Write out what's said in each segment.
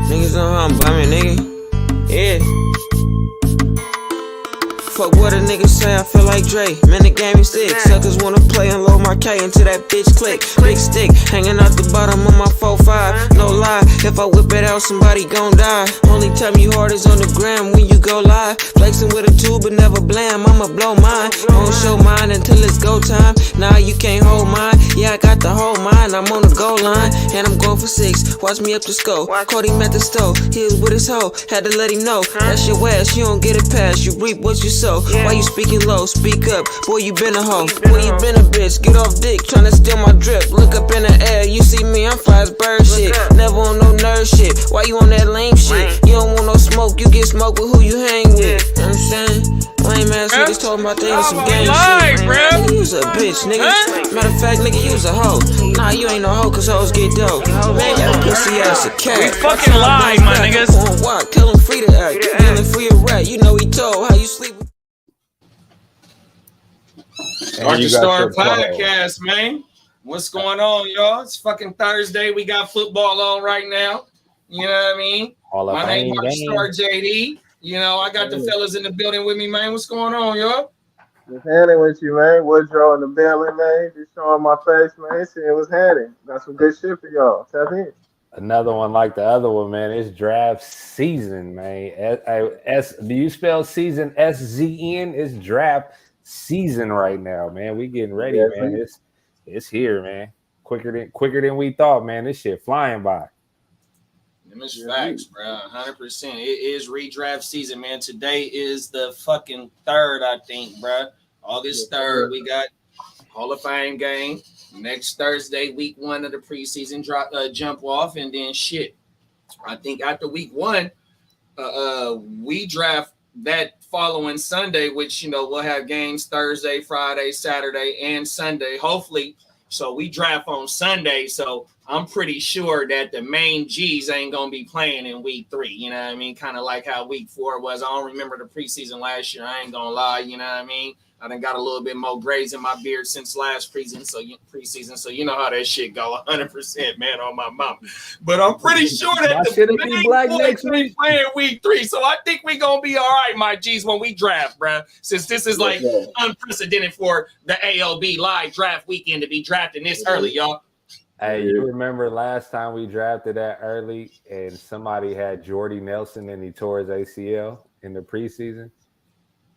Niggas know how I'm bumming, nigga. Yeah. Fuck what a nigga say, I feel like Dre. Man, the game is thick. Suckers wanna play and load my K until that bitch click. Big stick, hanging out the bottom of my 4-5. No lie, if I whip it out, somebody gon' die. Only time you hard is on the gram when you go live. Flexing with a tube but never blam, I'ma blow mine. Don't show mine until it's go time. Nah, you can't hold mine. Yeah, I got the whole mine, I'm on the goal line. And I'm going for 6, watch me up the scope. Caught him at the stove, he was with his hoe. Had to let him know, that's your ass, you don't get it past. You reap what you sow. Why you speaking low? Speak up, boy, you been a hoe. Boy, you been a bitch, get off dick, tryna steal my drip. Look up in the air, you see me, I'm fly as bird shit. Never on no nerd shit, why you on that lame shit? You don't want no smoke, you get smoked with who you hang with. You know what I'm saying? Lame ass niggas talking about they in some gang shit. Nigga, you was a bitch, nigga. Matter of fact, nigga, you was a hoe. Nah, you ain't no hoe, cause hoes get dope. Man, your pussy ass a cat. We fucking lied, my niggas. Tell him free to act. Feeling free of rat, you know he told how you sleep with. Heart2Start podcast, man. What's going on, y'all? It's fucking Thursday. We got football on right now. You know what I mean? My name is Heart2Start JD. You know, I got the fellas in the building with me, man. What's going on, y'all? Just handing with you, man. Woodrow in the building, man. Just showing my face, man. Seeing what's handing. Got some good shit for y'all. Tap in. Another one like the other one, man. It's draft season, man. Do you spell season SZN? It's draft season right now, man. We getting ready, man. It's here, man. Quicker than we thought, man. This shit flying by. Them is facts, bro. 100%. It is redraft season, man. Today is the fucking 3rd, I think, bro. August 3rd. We got Hall of Fame game. Next Thursday, week 1 of the preseason jump off, and then shit. I think after week 1, we draft that following Sunday, which, you know, we'll have games Thursday, Friday, Saturday, and Sunday, hopefully. So we draft on Sunday. So I'm pretty sure that the main G's ain't going to be playing in week 3. You know what I mean? Kind of like how week 4 was. I don't remember the preseason last year. I ain't going to lie. You know what I mean? I done got a little bit more grays in my beard since last preseason. So you know how that shit go. 100%, man, on my mom. But I'm pretty sure that the main black next week playing week 3. So I think we gonna be all right, my G's, when we draft, bro. Since this is like unprecedented for the ALB live draft weekend to be drafting this early, y'all. Hey, you remember last time we drafted that early and somebody had Jordy Nelson and he tore his ACL in the preseason?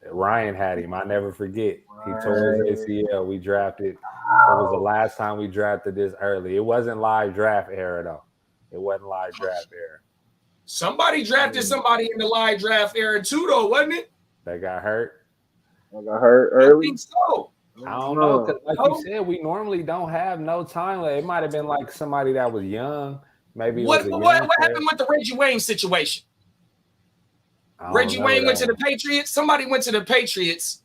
Ryan had him. I never forget. He tore his ACL. We drafted. It was the last time we drafted this early. It wasn't live draft era, though. It wasn't live draft era. Somebody drafted somebody in the live draft era, too, though, wasn't it? They got hurt. I got hurt early. I think so. I don't know. Because like you said, we normally don't have no time. It might have been like somebody that was young. Maybe what happened with the Reggie Wayne situation? Reggie Wayne went to the Patriots. Somebody went to the Patriots.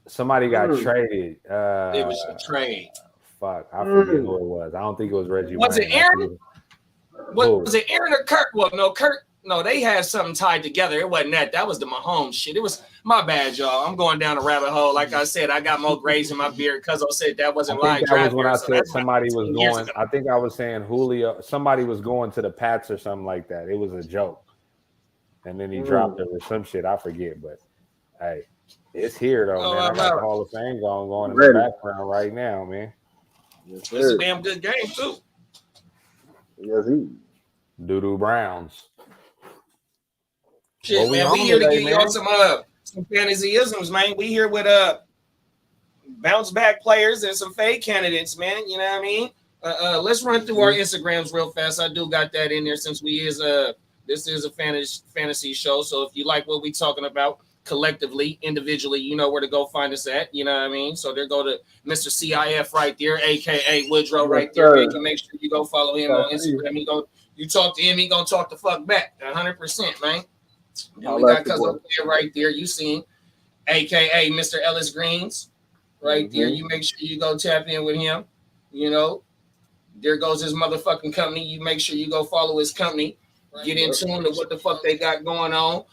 Somebody got traded. It was a trade. Fuck, I forget who it was. I don't think it was Reggie. Was it Aaron? Was it Aaron or Kirk? Well, no, Kirk. No, they had something tied together. It wasn't that. That was the Mahomes shit. It was my bad, y'all. I'm going down a rabbit hole. Like I said, I got more grays in my beard because I said that wasn't live draft. That was when I said somebody was going. I think I was saying Julio. Somebody was going to the Pats or something like that. It was a joke. And then he dropped it or some shit. I forget, but hey, it's here though, man. I got the Hall of Fame going in the background right now, man. It's a damn good game too. Yes, Doo-doo Browns. Shit, man. We here to give y'all some fantasyisms, man. We here with bounce back players and some fade candidates, man. You know what I mean? Let's run through our Instagrams real fast. I do got that in there since this is a fantasy show. So if you like what we're talking about collectively, individually, you know where to go find us at. You know what I mean? So there go to Mr. CIF right there, a.k.a. Woodrow right there. You can make sure you go follow him on Instagram. You talk to him, he going to talk the fuck back. 100%, man. Then we got Cuzzo right there. You seen, a.k.a. Mr. Ellis Greens right there. You make sure you go tap in with him. You know, there goes his motherfucking company. You make sure you go follow his company. Get in tune to what the fuck they got going on,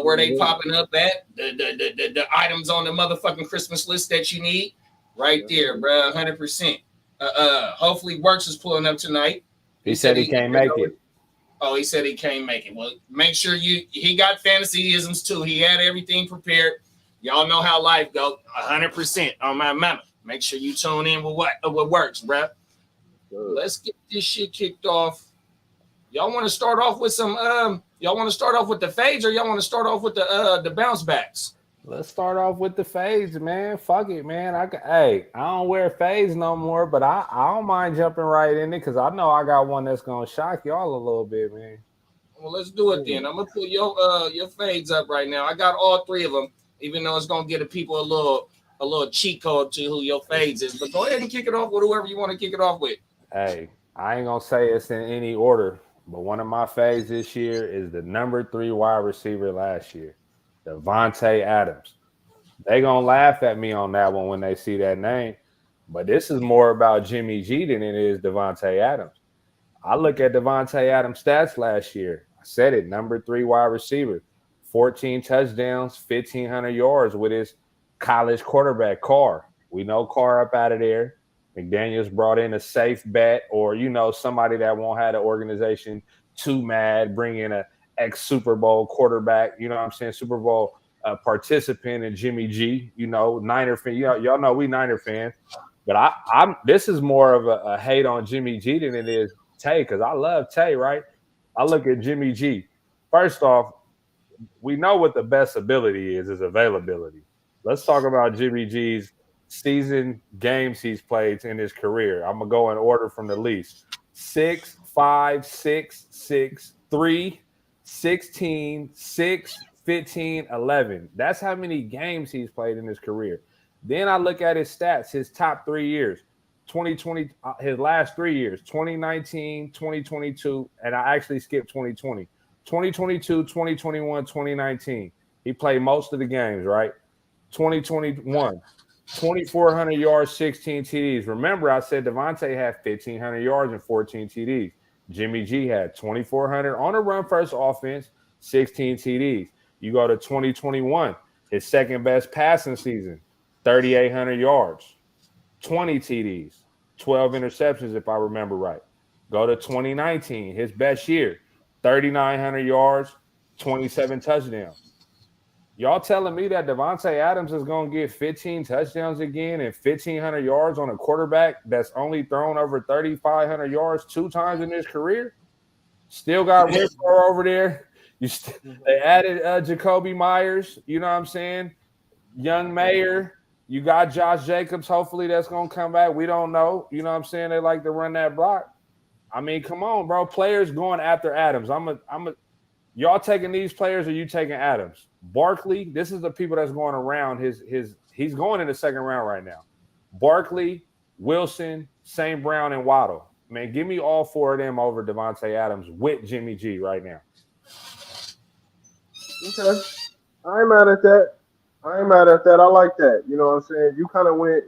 where they popping up at, the items on the motherfucking Christmas list that you need, right there, bro, 100%. Hopefully Works is pulling up tonight. He said he can't make it. Oh, he said he can't make it. Well, make sure he got fantasyisms too. He had everything prepared. Y'all know how life goes. 100% on my mama. Make sure you tune in with what works, bruh. Let's get this shit kicked off. Y'all want to start off with some y'all want to start off with the fades, or y'all want to start off with the bounce backs? Let's start off with the fades, man. Fuck it, man. I don't wear fades no more, but I don't mind jumping right in it because I know I got one that's gonna shock y'all a little bit, man. Well, let's do it then. I'm gonna put your fades up right now. I got all three of them, even though it's gonna give the people a little cheat code to who your fades is. But go ahead and kick it off with whoever you want to kick it off with. Hey, I ain't gonna say it's in any order, but one of my fades this year is the number 3 wide receiver last year, Davante Adams. They gonna laugh at me on that one when they see that name, but this is more about Jimmy G than it is Davante Adams. I look at Davante Adams' stats last year. I said it, number 3 wide receiver, 14 touchdowns, 1,500 yards with his college quarterback, Carr. We know Carr up out of there. McDaniels brought in a safe bet, or, somebody that won't have the organization too mad, bring in a ex-Super Bowl quarterback, Super Bowl participant in Jimmy G, Niner fan. Y'all know we Niner fans. But I'm this is more of a hate on Jimmy G than it is Tay, because I love Tay, right? I look at Jimmy G. First off, we know what the best ability is availability. Let's talk about Jimmy G's season games he's played in his career. I'm gonna go in order from the least. 6, 5, 6, 6, 3, 16, 6, 15, 11. That's how many games he's played in his career. Then I look at his stats, his top 3 years, 2020, his last 3 years, 2019, 2022, and I actually skipped 2020. 2022, 2021, 2019. He played most of the games, right? 2021, 2,400 yards, 16 TDs. Remember, I said Davante had 1,500 yards and 14 TDs. Jimmy G had 2,400 on a run-first offense, 16 TDs. You go to 2021, his second best passing season, 3,800 yards, 20 TDs, 12 interceptions, if I remember right. Go to 2019, his best year, 3,900 yards, 27 touchdowns. Y'all telling me that Davante Adams is going to get 15 touchdowns again and 1,500 yards on a quarterback that's only thrown over 3,500 yards 2 times in his career? Still got Whitmore over there. They added Jacoby Myers, you know what I'm saying? Young Mayer. You got Josh Jacobs. Hopefully that's going to come back. We don't know. You know what I'm saying? They like to run that block. I mean, come on, bro. Players going after Adams. Y'all taking these players or you taking Adams? Barkley, this is the people that's going around he's going in the second round right now. Barkley, Wilson, St. Brown, and Waddle. Man, give me all 4 of them over Davante Adams with Jimmy G right now. Okay. I ain't mad at that. I like that. You know what I'm saying? You kind of went,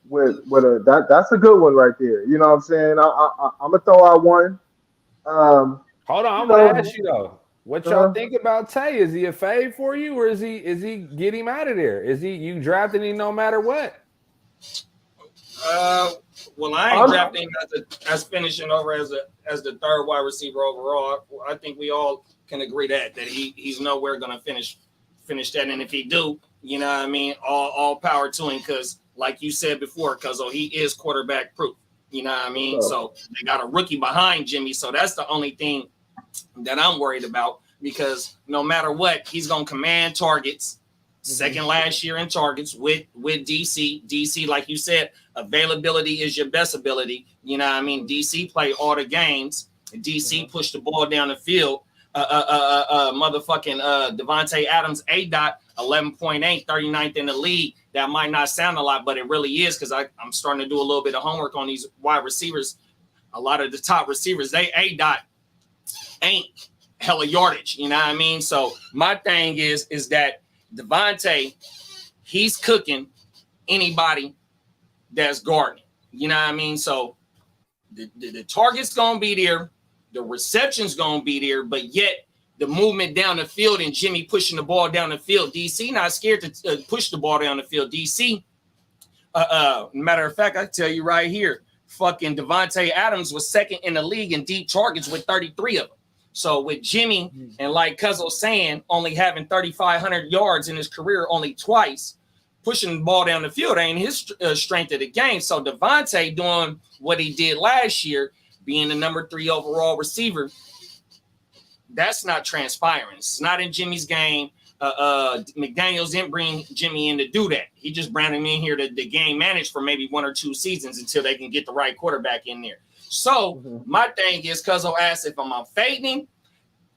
with that's a good one right there. You know what I'm saying? I'm gonna throw out one. Hold on, I'm gonna ask you though. What y'all think about Tay? Is he a fade for you, or is he get him out of there? Is he you drafting him no matter what? Well, I ain't drafting him as finishing over as the 3rd wide receiver overall. I think we all can agree that he's nowhere gonna finish that, and if he do, you know what I mean, all power to him, because like you said before, because he is quarterback proof. You know what I mean? So they got a rookie behind Jimmy, so that's the only thing that I'm worried about, because no matter what, he's gonna command targets. Second last year in targets with DC. DC, like you said, availability is your best ability. You know what I mean? DC play all the games. DC pushed the ball down the field. Davante Adams, A-Dot, 11.8, 39th in the league. That might not sound a lot, but it really is, because I'm starting to do a little bit of homework on these wide receivers. A lot of the top receivers, they A-Dot ain't hella yardage. You know what I mean? So my thing is that Davante, he's cooking anybody that's guarding. You know what I mean? So the target's going to be there. The reception's going to be there, but yet the movement down the field and Jimmy pushing the ball down the field. DC not scared to push the ball down the field. DC, matter of fact, I tell you right here, fucking Devontae Adams was second in the league in deep targets with 33 of them. So with Jimmy and like Cuzzo saying, only having 3,500 yards in his career only twice, pushing the ball down the field ain't his strength of the game. So Devontae doing what he did last year, being the number 3 overall receiver, that's not transpiring. It's not in Jimmy's game. McDaniels didn't bring Jimmy in to do that. He just brought him in here to game manage for maybe 1 or 2 seasons until they can get the right quarterback in there. So my thing is, Cuzzo asked if I'm fading him,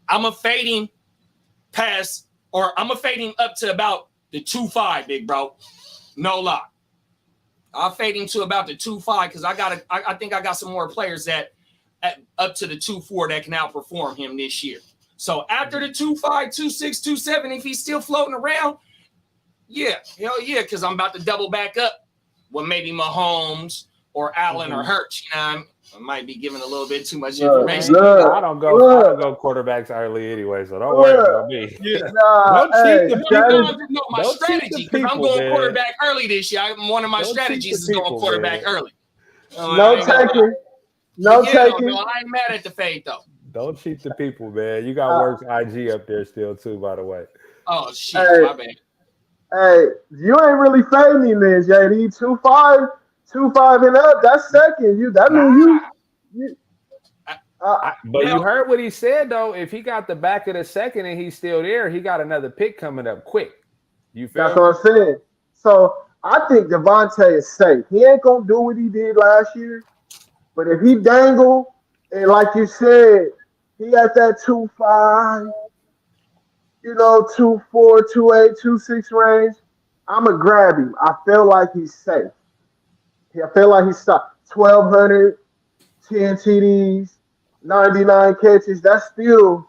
I'm a fading past, or I'm a fading up to about the 2.5, big bro. No lie. I'll fade him to about the 2.5 because I think I got some more players that up to the 2.4 that can outperform him this year. So after the 2.5, 2.6, 2.7, if he's still floating around, yeah, hell yeah, because I'm about to double back up with maybe Mahomes or Allen or Hurts. You know, I might be giving a little bit too much information. I don't go quarterbacks early anyway, so don't worry about me. Yeah. Don't cheat the people. No, my strategy, because I'm going quarterback early this year. One of my strategies is going quarterback early. No taking. No taking. I ain't mad at the fade, though. Don't cheat the people, man. You got Work's IG up there still, too, by the way. Oh, shit. My bad. Hey, you ain't really fading me, man, JD. 2.5 and up. That's second. That means you. But you heard what he said, though. If he got the back of the second and he's still there, he got another pick coming up quick. You feel That's what I'm saying. So I think Devontae is safe. He ain't going to do what he did last year. But if he dangle, and like you said, he at that 2.5, 2.4, 2.8, 2.6 range, I'm going to grab him. I feel like he's safe. I feel like he's stopped 1,200, 10 TDs, 99 catches. That's still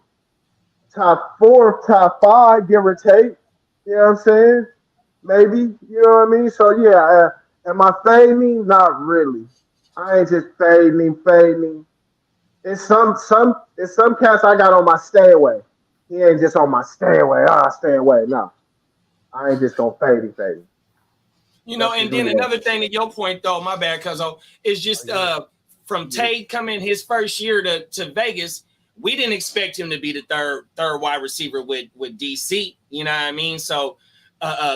top 4, top 5, give or take. You know what I'm saying? Maybe. You know what I mean? So, yeah, am I fading? Not really. I ain't just fading. It's some cats I got on my stay away. He ain't just on my stay away. Stay away. No. I ain't just gonna fade him. And then another thing to your point, though, my bad, Cuzzo, is just from Tate coming his first year to Vegas, we didn't expect him to be the third wide receiver with DC. You know what I mean? So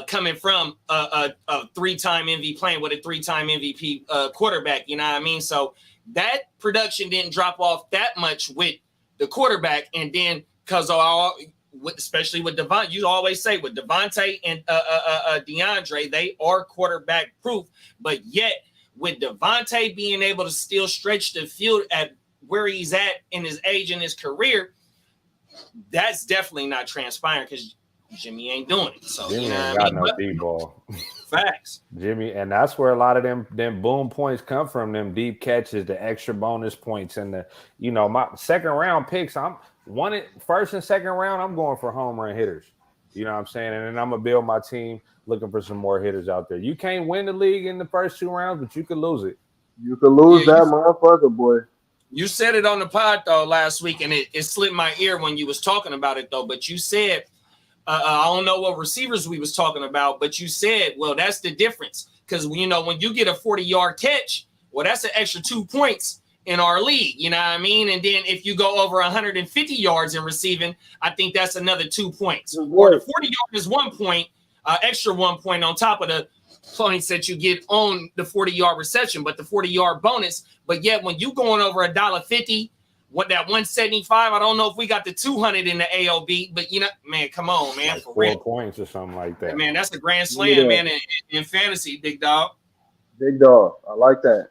coming from a 3-time MVP, playing with a 3-time MVP quarterback, you know what I mean? So that production didn't drop off that much with the quarterback. And then especially with Devontae, you always say with Devontae and DeAndre, they are quarterback proof. But yet with Devontae being able to still stretch the field at where he's at in his age and his career, that's definitely not transpiring because Jimmy ain't doing it. So Jimmy ain't got no deep ball. Facts. Jimmy, and that's where a lot of them boom points come from, them deep catches, the extra bonus points, and my second round picks. First and second round, I'm going for home run hitters. You know what I'm saying? And then I'm gonna build my team looking for some more hitters out there. You can't win the league in the first 2 rounds, but you could lose it. You could lose that motherfucker, boy. You said it on the pod though last week, and it slipped my ear when you was talking about it though. But you said, I don't know what receivers we was talking about, but you said, well, that's the difference. Because, when you get a 40-yard catch, well, that's an extra 2 points in our league. You know what I mean? And then if you go over 150 yards in receiving, I think that's another 2 points. Or the 40-yard is 1 point, extra 1 point on top of the points that you get on the 40-yard reception, but the 40-yard bonus. But yet when you going over $1.50, what that 175, I don't know if we got the 200 in the AOB, but man, come on, man, like for 4 real. Points or something like that. Man, that's a grand slam, man, in fantasy, big dog. Big dog, I like that.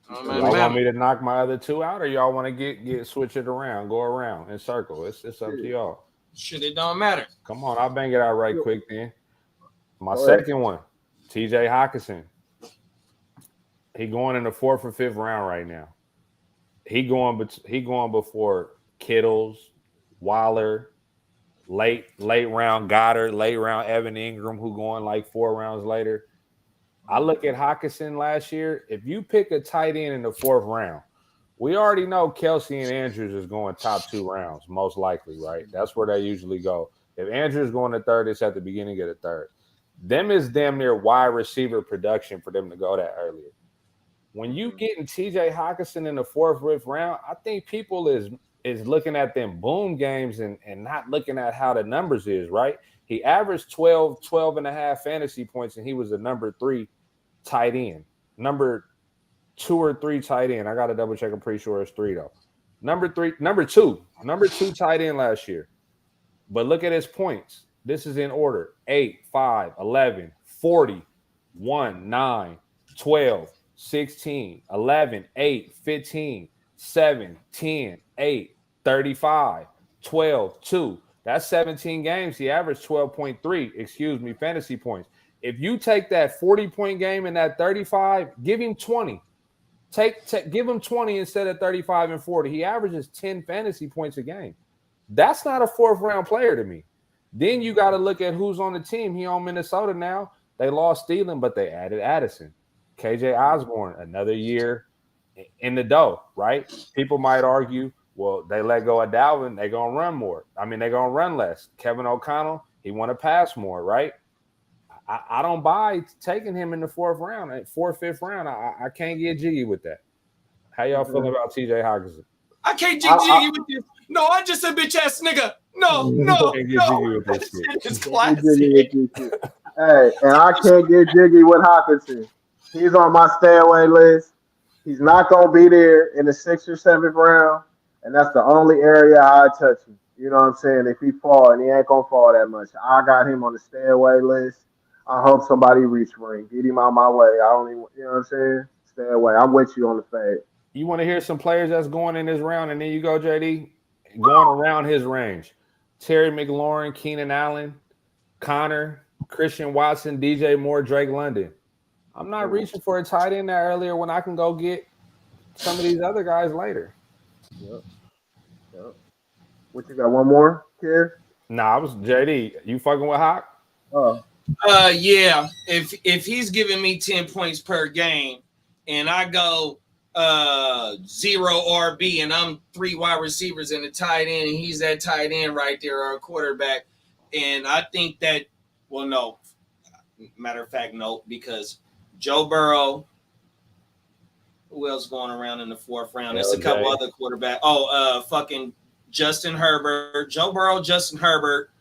Y'all want me to knock my other 2 out, or y'all want to get switch it around, go around in circle? It's up to y'all. Shit, it don't matter. Come on, I'll bang it out right quick then. My second one, TJ Hockenson. He going in the 4th or 5th round right now. He going before Kittles, Waller, late round Goddard, late round Evan Ingram, who going like 4 rounds later. I look at Hockenson last year. If you pick a tight end in the 4th round, we already know Kelsey and Andrews is going top 2 rounds, most likely, right? That's where they usually go. If Andrews going to 3rd, it's at the beginning of the 3rd. Them is damn near wide receiver production for them to go that earlier. When you getting TJ Hawkinson in the 4th, 5th round, I think people is looking at them boom games and not looking at how the numbers is, right? He averaged 12 and a half fantasy points, and he was the number 3 tight end. Number 2 or 3 tight end. I got to double check. I'm pretty sure it's 3, though. Number 2 tight end last year. But look at his points. This is in order: 8, 5, 11, 40, 1, 9, 12, 16, 11, 8, 15, 7, 10, 8, 35, 12, 2. That's 17 games. He averaged 12.3, fantasy points. If you take that 40-point game and that 35, give him 20. Give him 20 instead of 35 and 40. He averages 10 fantasy points a game. That's not a 4th round player to me. Then you got to look at who's on the team. He on Minnesota now. They lost Thielen, but they added Addison. KJ Osborne, another year in the dough, right? People might argue, well, they let go of Dalvin, they're going to run more. I mean, they're going to run less. Kevin O'Connell, he want to pass more, right? I don't buy taking him in the 4th round, 4th, 5th round. I can't get jiggy with that. How y'all feeling about TJ Hawkinson? I can't get jiggy with this. No, I'm just a bitch ass nigga. No. It's classic. Hey, and I can't get jiggy with Hawkinson. He's on my stay away list. He's not gonna be there in the 6th or 7th round, and that's the only area I touch him. You know what I'm saying? If he fall, and he ain't gonna fall that much, I got him on the stay away list. I hope somebody reach for him, get him out my way. I only, you know what I'm saying? Stay away. I'm with you on the fade. You want to hear some players that's going in this round, and then you go, JD, going around his range: Terry McLaurin, Keenan Allen, Connor, Christian Watson, DJ Moore, Drake London. I'm not reaching for a tight end that earlier when I can go get some of these other guys later. Yep. What you got? One more, kid? Nah, I was JD. You fucking with Hawk? Oh. Yeah. If he's giving me 10 points per game, and I go 0 RB, and I'm 3 wide receivers and a tight end, and he's that tight end right there, or a quarterback, and I think that, well, no. Matter of fact, no, because Joe Burrow. Who else going around in the 4th round? There's a couple other quarterbacks. Fucking Justin Herbert, Joe Burrow, Justin Herbert,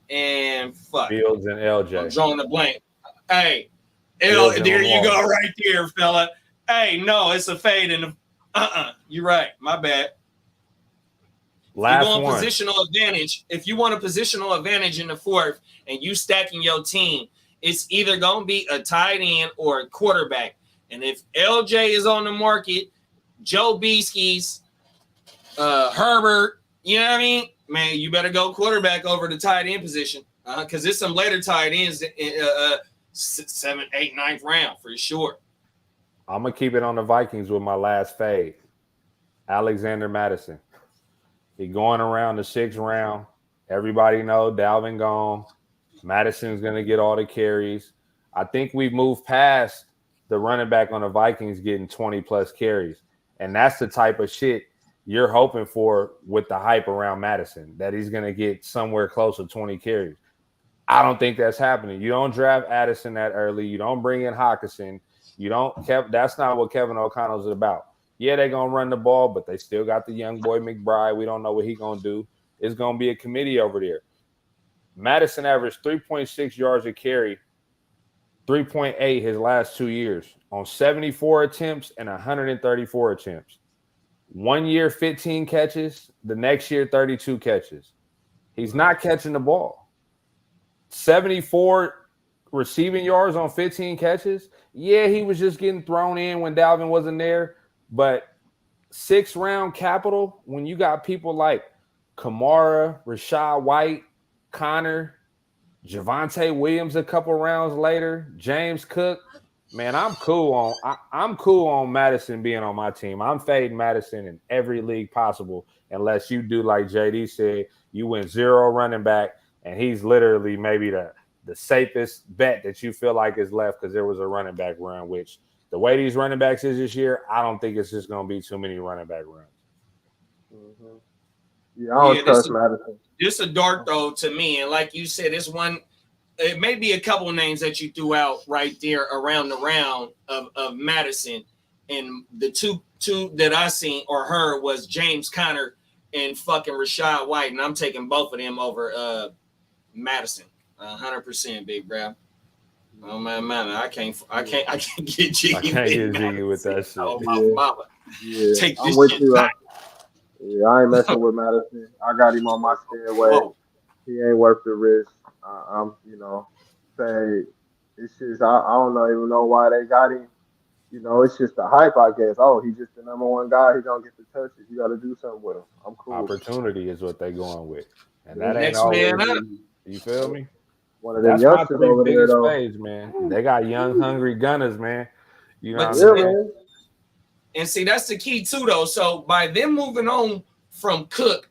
and Fields and LJ. I'm drawing a blank. Hey, there you go, right there, fella. Hey, no, it's a fade in the. You're right. My bad. Last you want one. Positional advantage. If you want a positional advantage in the 4th, and you stacking your team, it's either gonna be a tight end or a quarterback. And if LJ is on the market, Joe Beaskey's, Herbert, you know what I mean? Man, you better go quarterback over the tight end position. Because there's some later tight ends in 7th, 8th, 9th round for sure. I'm going to keep it on the Vikings with my last fade. Alexander Madison. He going around the 6th round. Everybody know Dalvin gone. Madison's going to get all the carries. I think we've moved past the running back on the Vikings getting 20-plus carries. And that's the type of shit you're hoping for with the hype around Madison, that he's going to get somewhere close to 20 carries. I don't think that's happening. You don't draft Addison that early. You don't bring in Hawkinson. That's not what Kevin O'Connell's about. Yeah, they're going to run the ball, but they still got the young boy McBride. We don't know what he's going to do. It's going to be a committee over there. Madison averaged 3.6 yards a carry, 3.8 his last 2 years on 74 attempts and 134 attempts. 1 year, 15 catches. The next year, 32 catches. He's not catching the ball. 74 receiving yards on 15 catches. Yeah, he was just getting thrown in when Dalvin wasn't there. But 6th round capital, when you got people like Kamara, Rashad White, Connor, Javonte Williams a couple rounds later, James Cook, man, I'm cool on Madison being on my team. I'm fading Madison in every league possible unless you do like JD said, you went 0 running back, and he's literally maybe the safest bet that you feel like is left because there was a running back run, which the way these running backs is this year, I don't think it's just going to be too many running back runs. Mm-hmm. Yeah, I don't trust Madison. This a dart throw to me, and like you said, it's one. It may be a couple names that you threw out right there around the round of Madison, And the two that I seen or heard was James Conner and fucking Rashad White, and I'm taking both of them over Madison. 100%, big bro. Oh man, I can't get jiggy. I can't get jiggy with that shit. Oh my mama. Yeah, Take I'm this with shit you. back. Yeah, I ain't messing with Madison. I got him on my stairway. He ain't worth the risk. I'm, say it's just I don't even know why they got him. It's just the hype, I guess. Oh, he's just the number one guy. He don't get the touches. You got to do something with him. I'm cool. Opportunity is what they going with, and that ain't Next always. man up. You feel me? One of them That's my youngsters three over there, biggest though. plays, man. They got young, hungry gunners, man. You know But what I'm Yeah, saying? man. And see, that's the key too, though. So by them moving on from Cook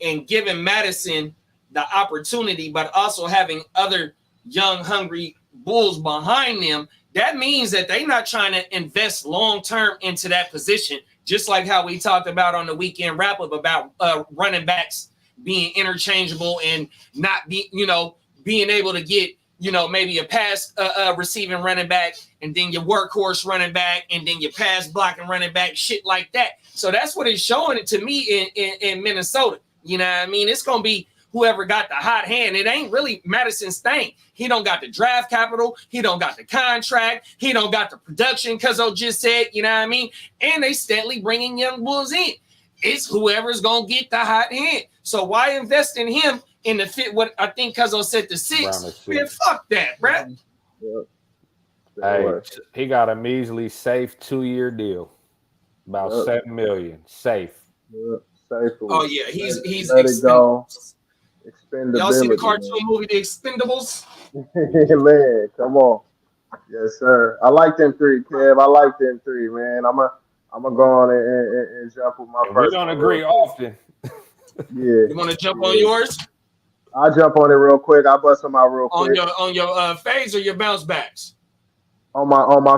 and giving Madison the opportunity, but also having other young, hungry bulls behind them, that means that they're not trying to invest long-term into that position, just like how we talked about on the weekend wrap-up about running backs being interchangeable and not being able to get, maybe a pass receiving running back and then your workhorse running back and then your pass blocking running back, shit like that. So that's what it's showing it to me in Minnesota. You know what I mean? It's going to be whoever got the hot hand. It ain't really Madison's thing. He don't got the draft capital. He don't got the contract. He don't got the production, Cuzzo just said, you know what I mean? And they steadily bringing young bulls in. It's whoever's going to get the hot hand. So why invest in him in the fit? What I think Cuzzo said the 6. Man, fuck that, bro. Yep. Hey, he got a measly safe 2-year deal, about $7 million safe. Yep. Safe. Oh yeah, he's let it go. Expendability. Y'all see the cartoon movie, The Expendables? Man, come on. Yes, sir. I like them three, Kev. I like them three, man. I'm gonna go on and jump with my first. We don't agree often. Yeah. You want to jump on yours? I'll jump on it real quick. I'll bust them out real quick. On your fades or your bounce backs? On my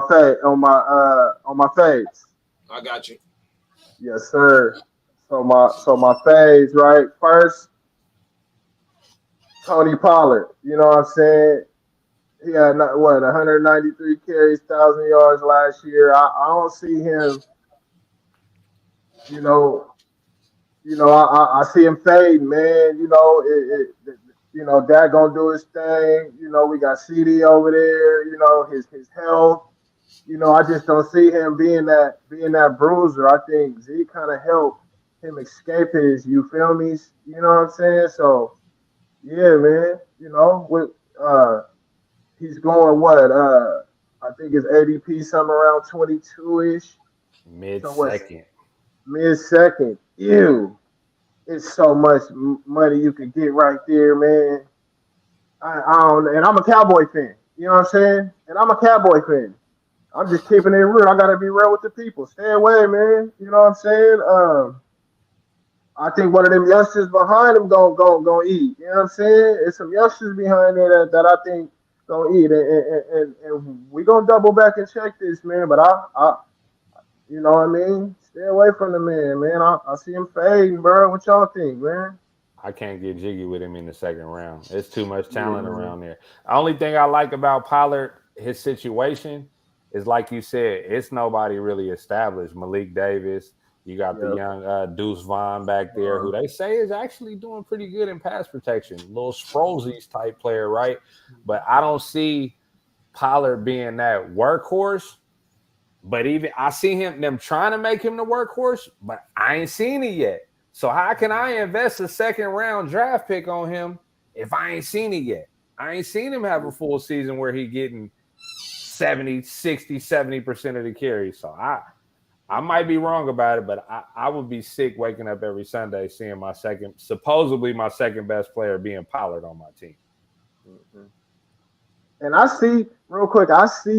fades. I got you. Yes, sir. So my fades, right? First, Tony Pollard. You know what I'm saying? He had 193 carries, 1,000 yards last year. I don't see him. I see him fading, man. Dak gonna do his thing. We got CD over there. His health. I just don't see him being that bruiser. I think Z kind of helped him escape his. You feel me? You know what I'm saying? So, yeah, man. With he's going what? I think his ADP somewhere around 22-ish. Mid-second. Mid-second. Ew. It's so much money you can get right there, man. I don't, and I'm a Cowboy fan. You know what I'm saying? And I'm a Cowboy fan. I'm just keeping it real. I gotta be real with the people. Stay away, man. You know what I'm saying? I think one of them youngsters behind him gonna eat. You know what I'm saying? It's some youngsters behind there that I think gonna eat, and we gonna double back and check this, man. But I you know what I mean? Stay away from the man. I see him fading, bro. What y'all think, man? I can't get jiggy with him in the second round. It's too much talent around there. The only thing I like about Pollard, his situation, is like you said, it's nobody really established. Malik Davis, you got the young Deuce Vaughn back there, who they say is actually doing pretty good in pass protection. Little Sproles type player, right? But I don't see Pollard being that workhorse. But even I see them trying to make him the workhorse, but I ain't seen it yet. So how can I invest a second round draft pick on him if I ain't seen it yet? I ain't seen him have a full season where he getting 70, 60, 70% of the carries. So I might be wrong about it, but I would be sick waking up every Sunday seeing supposedly my second best player being Pollard on my team. Mm-hmm. And I see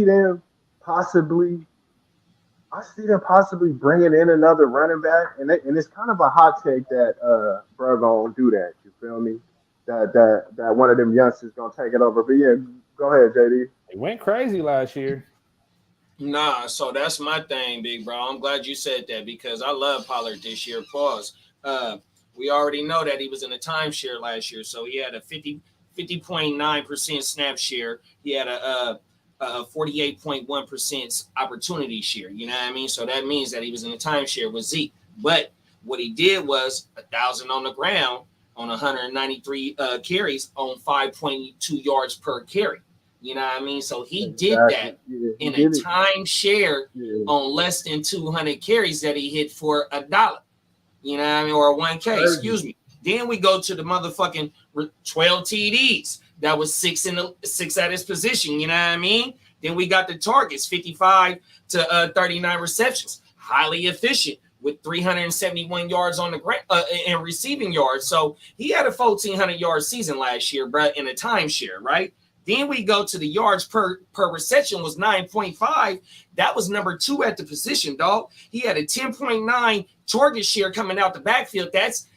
them possibly bringing in another running back, and it's kind of a hot take that bro gonna do that. You feel me? That one of them youngsters gonna take it over. But yeah, go ahead, JD. It went crazy last year. Nah, so that's my thing, big bro. I'm glad you said that because I love Pollard this year. Pause. We already know that he was in a timeshare last year, so he had a 50.9% snap share. He had a 48.1% opportunity share. You know what I mean? So that means that he was in a timeshare with Zeke. But what he did was 1,000 on the ground on 193 carries on 5.2 yards per carry. You know what I mean? So he did that in a timeshare on less than 200 carries that he hit for $1. You know what I mean? Or 1K, excuse me. Then we go to the motherfucking 12 TDs. That was six at his position. You know what I mean? Then we got the targets, 55 to 39 receptions. Highly efficient with 371 yards on the ground and receiving yards. So he had a 1,400 yard season last year, bro, in a timeshare, right? Then we go to the yards per reception was 9.5. That was number 2 at the position, dog. He had a 10.9 target share coming out the backfield. That's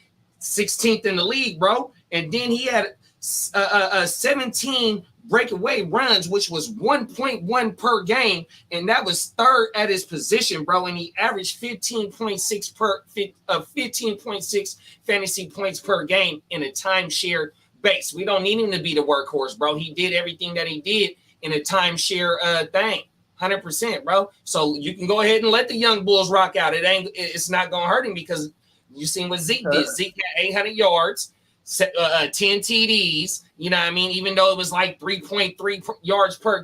16th in the league, bro. And then he had 17 breakaway runs, which was 1.1 per game, and that was 3rd at his position, bro. And he averaged 15.6 fantasy points per game in a timeshare base. We don't need him to be the workhorse, bro. He did everything that he did in a timeshare thing, 100%, bro. So you can go ahead and let the young bulls rock out. It's not gonna hurt him because you seen what Zeke did. Zeke had 800 yards. 10 TDs, you know what I mean? Even though it was like 3.3 yards per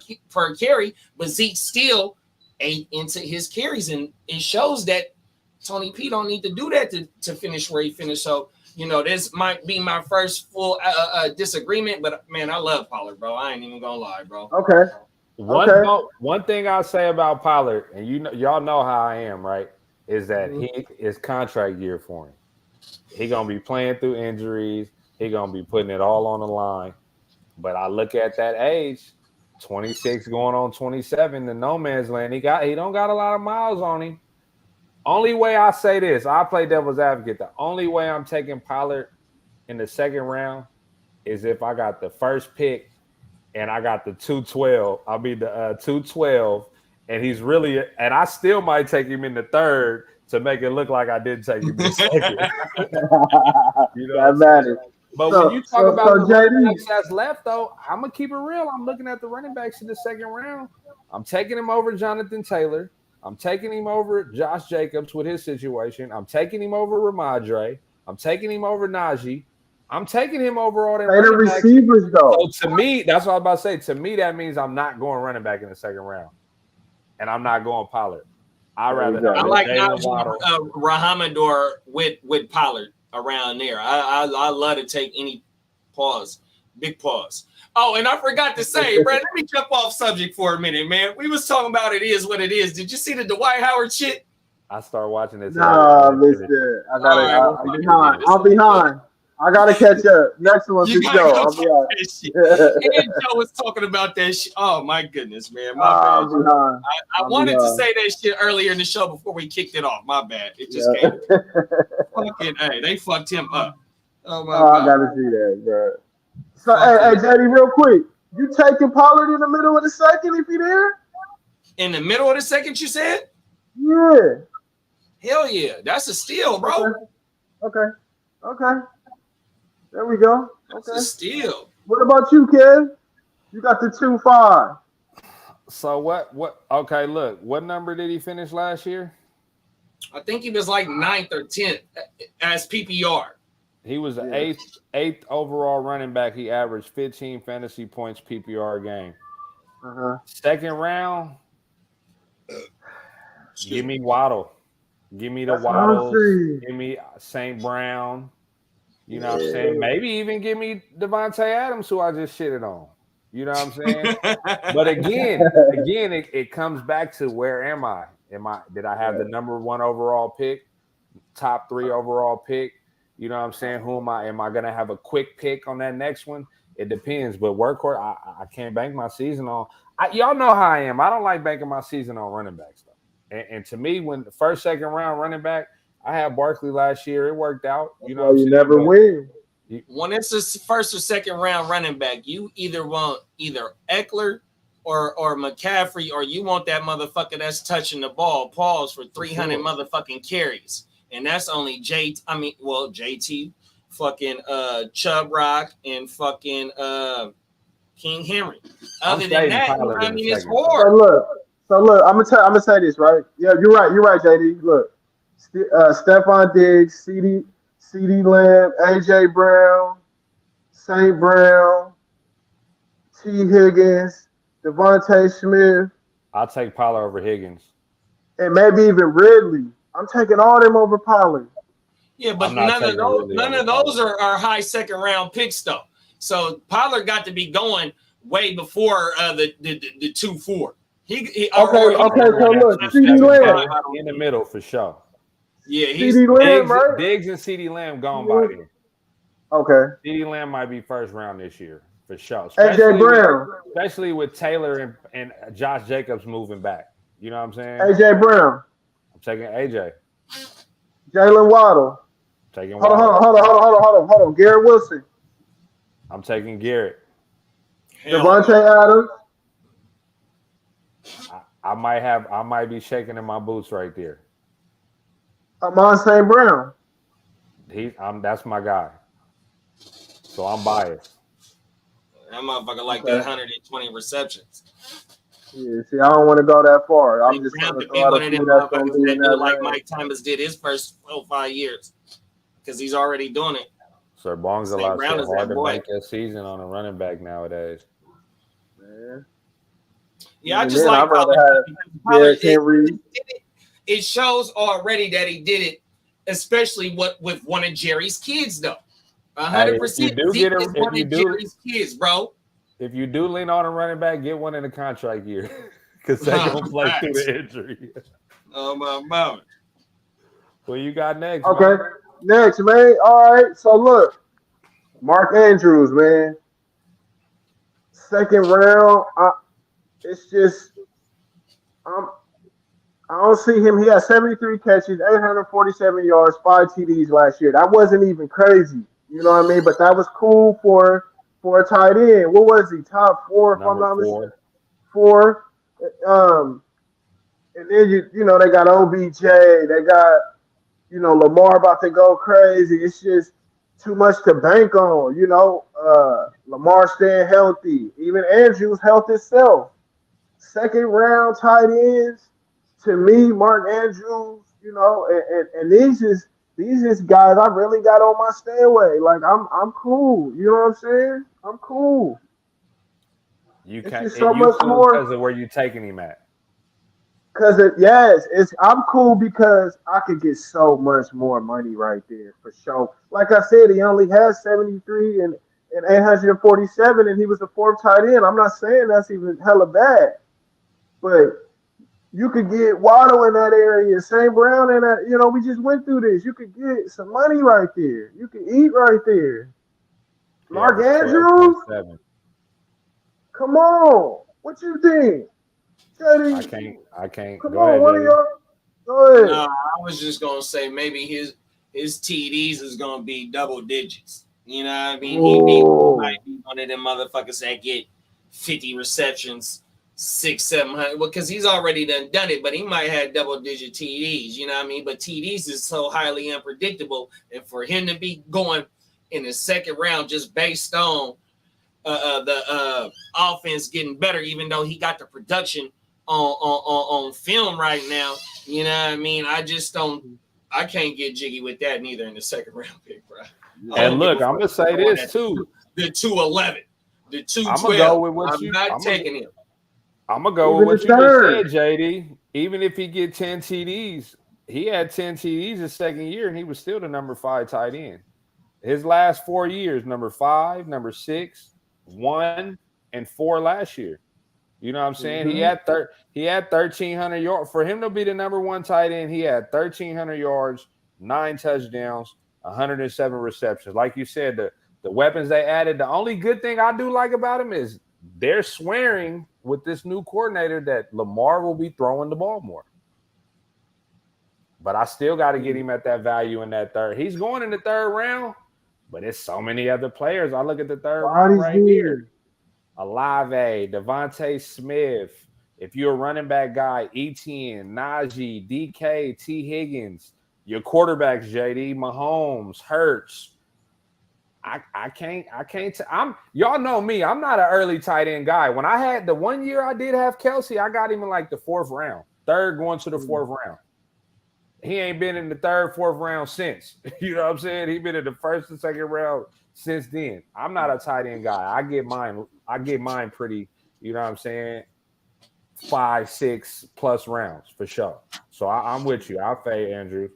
carry, but Zeke still ate into his carries, and it shows that Tony P don't need to do that to finish where he finished. So, you know, this might be my first full disagreement, but man, I love Pollard, bro. I ain't even gonna lie, bro. Okay. One thing I'll say about Pollard, and y'all know how I am, right? Is that he is contract year for him. He gonna be playing through injuries. He gonna be putting it all on the line. But I look at that age, 26 going on 27, the no man's land. He don't got a lot of miles on him. Only way I say this, I play devil's advocate. The only way I'm taking Pollard in the 2nd round is if I got the first pick and I got the 212. I'll be the 212, and he's really, and I still might take him in the 3rd to make it look like I didn't take him in the 2nd. You know that matters. But when you talk about the running backs that's left, though, I'm gonna keep it real. I'm looking at the running backs in the 2nd round. I'm taking him over Jonathan Taylor. I'm taking him over Josh Jacobs with his situation. I'm taking him over Ramondre. I'm taking him over Najee. I'm taking him over all them receivers, though. So to me, that's what I was about to say. To me, that means I'm not going running back in the 2nd round, and I'm not going Pollard. I like Rahamador with Pollard around there. I love to take any big pause. Oh, and I forgot to say, bro, let me jump off subject for a minute, man. We was talking about it is what it is. Did you see the Dwight Howard shit? I started watching this. Nah, listen. I'm behind. I gotta catch up. Next one, let's go. I'll be all right. And Joe was talking about that shit. Oh my goodness, man. My bad. I wanted to say that shit earlier in the show before we kicked it off. My bad. It just came. Fucking, hey, they fucked him up. Oh my God. I gotta see that, bro. So, hey, Daddy, real quick. You taking Pollard in the middle of the 2nd if he there? In the middle of the 2nd, you said? Yeah. Hell yeah. That's a steal, bro. Okay. There we go. That's a steal. What about you, Kev? You got the 2-5. So what? Okay, look. What number did he finish last year? I think he was like 9th or 10th as PPR. He was the eighth overall running back. He averaged 15 fantasy points PPR game. 2nd round, give me Waddle. Give me the Waddle. Give me St. Brown. You know what I'm saying? Maybe even give me Devontae Adams, who I just shitted on. You know what I'm saying? But again, it comes back to where am I? Did I have the number 1 overall pick, top 3 overall pick? You know what I'm saying? Who am I? Am I gonna have a quick pick on that next one? It depends. But workhorse, I can't bank my season on. Y'all know how I am. I don't like banking my season on running backs though. And to me, when the 1st, 2nd round running back. I had Barkley last year. It worked out. You know, you never win. When it's a 1st or 2nd round running back, you either want Eckler or McCaffrey, or you want that motherfucker that's touching the ball, pause for 300 motherfucking carries, and that's only JT, fucking Chubb Rock, and fucking King Henry. I'm Other than fading that, you know Pollard what I in the mean, it's second. hard. So look, I'm gonna say this, right? Yeah, you're right, JD. Look, Stephon Diggs, CD Lamb, AJ Brown, St. Brown, T. Higgins, Devontae Smith, I'll take Pollard over Higgins. and maybe even Ridley. I'm taking all them over Pollard. Yeah, I'm but not none of taking those Ridley over Pollard. are high second round picks though. So Pollard got to be going way before the 2-4. He Okay. So look, CD Lamb, in the middle for sure. Yeah, he's CD Lamb, right? Diggs and CD Lamb gone CD by Lamb. then. Okay. CD Lamb might be first round this year for sure. AJ Brown. Especially with Taylor and Josh Jacobs moving back. You know what I'm saying? AJ Brown. I'm taking AJ. Jalen Waddle. Taking Hold Waddle. on. Garrett Wilson. I'm taking Garrett. Devontae Adams. I might be shaking in my boots right there. Amon St. Brown. That's my guy. So I'm biased. that motherfucker like that 120 receptions. Yeah, see, I don't want to go that far. I'm just trying to be throw out one a of few them that's going to motherfuckers be that in do that like range. Mike Thomas did his first 4-5 years because he's already doing it. Sir Bong's a St. lot Brown is hard that to boy. make a season on a running back nowadays. Man. Yeah, I Even just then, like I'd rather Pollard. have Pollard, Henry. it shows already that he did it, especially with one of Jerry's kids, though. 100%. Jerry's kids, bro. If you do lean on a running back, get one in the contract year because they don't play through the injury. Oh my mama. What you got next? Okay, man? next, man. All right, so look, Mark Andrews, man. Second round. It's just, I don't see him. He had 73 catches, 847 yards, 5 TDs last year. That wasn't even crazy. You know what I mean? But that was cool for a tight end. What was he? Top 4, if I'm not mistaken. 4. And then you know they got OBJ. They got Lamar about to go crazy. It's just too much to bank on. Lamar staying healthy. Even Andrews' health itself. Second round tight ends. To me, Mark Andrews, and these is guys I really got on my stay away. Like I'm cool. You know what I'm saying? I'm cool. You it's can't. just so much cool more because of where you taking him at. I'm cool because I could get so much more money right there for sure. Like I said, he only has 73 and 847, and he was the 4th tight end. I'm not saying that's even hella bad, but you could get Waddle in that area, St. Brown in that. We just went through this. You could get some money right there. You could eat right there. Mark Andrews, come on. What you think? Teddy? I can't. Come Go on, ahead, one of Jay. y'all. Go ahead. No, I was just gonna say maybe his TDs is gonna be double digits. You know what I mean? He might be one of them motherfuckers that get 50 receptions, 600-700. Well, because he's already done it, but he might have double-digit TDs. You know what I mean? But TDs is so highly unpredictable, and for him to be going in the second round just based on the offense getting better, even though he got the production on film right now. You know what I mean? I can't get jiggy with that neither in the second round pick, bro. And look, I'm gonna say this too: the 211, the 212. I'm gonna go with what I'm not taking him. I'm gonna go with what you just said, JD. Even if he get 10 TDs, he had 10 TDs his second year, and he was still the number 5 tight end. His last 4 years, number 5, number 6, 1, and 4 last year. You know what I'm saying? Mm-hmm. He had 1,300 yards. For him to be the number 1 tight end, he had 1,300 yards, 9 touchdowns, 107 receptions. Like you said, the weapons they added. The only good thing I do like about him is they're swearing with this new coordinator that Lamar will be throwing the ball more. But I still got to get him at that value in that third. He's going in the third round, but it's so many other players. I look at the third round right here. Olave, Devontae Smith. If you're a running back guy, Etienne, Najee, DK, T. Higgins. Your quarterbacks, JD, Mahomes, Hurts. I'm y'all know me. I'm not an early tight end guy. When I had the 1 year I did have Kelsey, I got him in like the 4th round, third going to the 4th round. He ain't been in the 3rd, 4th round since. You know what I'm saying? He been in the 1st and 2nd round since then. I'm not a tight end guy. I get mine pretty, you know what I'm saying? 5, 6 plus rounds for sure. So I'm with you. I'll fade Andrew.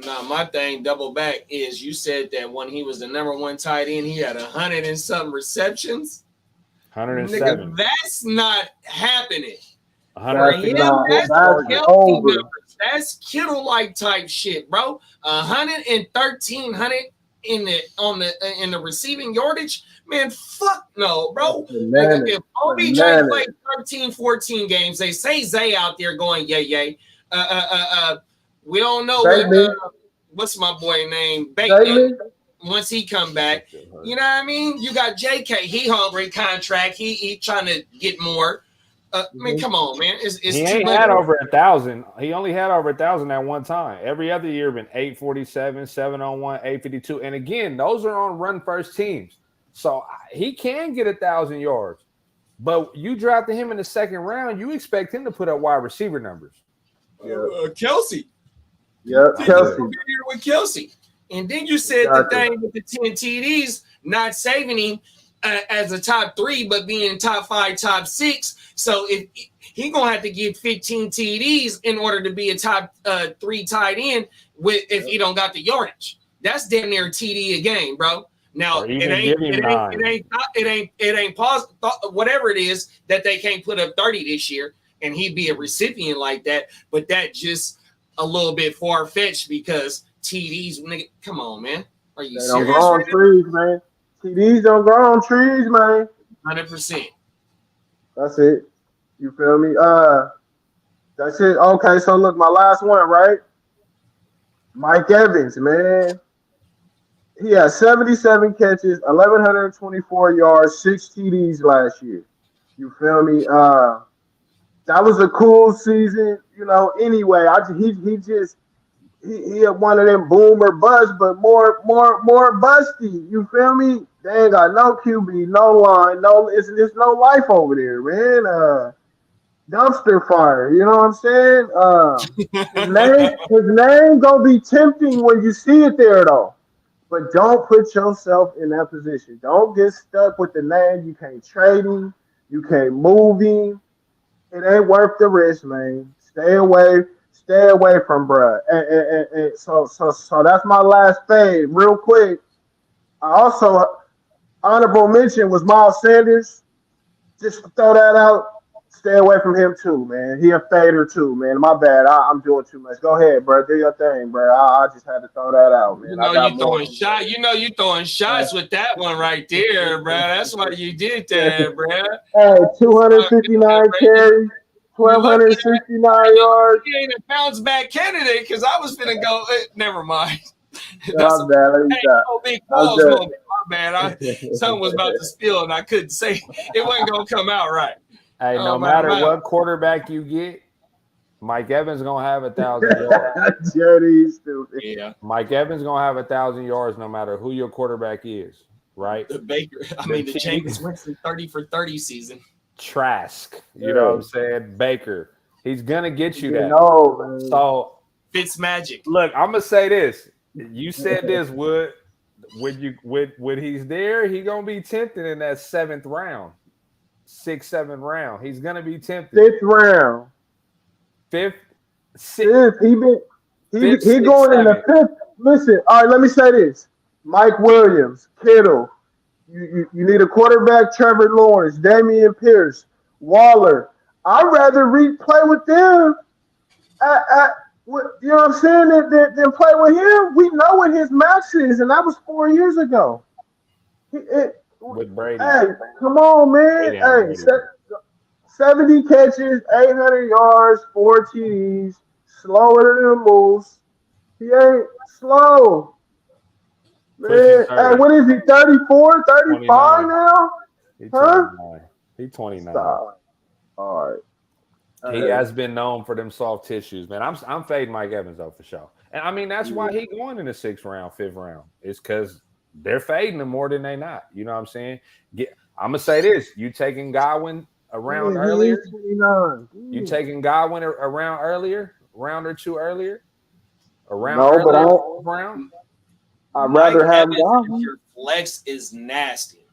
Now, my thing, double back, is you said that when he was the number 1 tight end, he had 100 and something receptions. 107. Nigga, that's not happening. That's That's over. That's Kittle-like type shit, bro. 113, 100 in the receiving yardage. Man, fuck no, bro. If OBJ played 13, 14 games, they say Zay out there going yay. We don't know what's my boy name? Bateman. Once he come back, you know what I mean? You got JK. He hungry contract. He trying to get more. I mean, come on, man. It's he ain't had over 1,000. He only had over 1,000 at one time. Every other year been 847, 701, 852. And again, those are on run first teams. So he can get 1,000 yards. But you drafted him in the 2nd round, you expect him to put up wide receiver numbers. Kelsey. Yeah, Kelsey. With Kelsey. And then you said the thing with the 10 TDs not saving him as a top 3, but being top 5, top 6. So if he gonna have to get 15 TDs in order to be a top 3 tight end if he don't got the yardage. That's damn near a TD a game, bro. Now it ain't possible. Whatever it is that they can't put up 30 this year, and he'd be a recipient like that. But that just a little bit far fetched because TDs, nigga, come on, man. Are you serious? Don't grow on trees, man. TDs don't grow on trees, man. 100%. That's it. You feel me? That's it. Okay, so look, my last one, right? Mike Evans, man. He had 77 catches, 1,124 yards, 6 TDs last year. You feel me? That was a cool season, you know. Anyway, he had one of them boom or bust, but more busty. You feel me? They ain't got no QB, no line, it's no life over there, man. Dumpster fire, you know what I'm saying? His name gonna be tempting when you see it there though. But don't put yourself in that position. Don't get stuck with the name. You can't trade him. You can't move him. It ain't worth the risk, man. Stay away from bruh. And so that's my last fade. Real quick. I also honorable mention was Miles Sanders. Just to throw that out. Stay away from him too, man. He a fader too, man. My bad. I'm doing too much. Go ahead, bro. Do your thing, bro. I just had to throw that out, man. You throwing shots with that one right there, bro. That's why you did that, bro. Hey, 259 carries, 1,269 yards. He ain't a bounce back candidate because I was gonna go. Never mind. That's big pause moment. My bad. Something was about to spill and I couldn't say it wasn't gonna come out right. Hey, no matter what quarterback you get, Mike Evans gonna have 1,000 yards. Jerry's stupid. Yeah. Mike Evans gonna have 1,000 yards no matter who your quarterback is, right? The Jameis Winston 30 for 30 season. Trask, you know what I'm saying? Baker, he's gonna get you that. No, so Fitz magic. Look, I'm gonna say this. You said this, Wood. When he's there, he gonna be tempted in that 7th round. 6th, 7th round. He's gonna be tempted. 5th round. 5th, 6th. He going in the 5th. Listen, all right, let me say this. Mike Williams, Kittle. You need a quarterback, Trevor Lawrence, Damian Pierce, Waller. I'd rather play with them you know what I'm saying, than play with him. We know what his max is, and that was 4 years ago. With Brady. Hey, come on, man. 70 catches, 800 yards, 4 TDs, slower than the moves. He ain't slow. Man, hey, what is he, 34, 35 now? He's 29. Stop. All right. He has been known for them soft tissues, man. I'm fading Mike Evans though for sure, and I mean that's why he going in the 6th round, 5th round. It's because they're fading him more than they not. You know what I'm saying? I'm gonna say this: you taking Godwin around earlier? 29. You taking Godwin around earlier, round or two earlier, No, but round? I'd Mike rather have Evans, Godwin. your flex is nasty.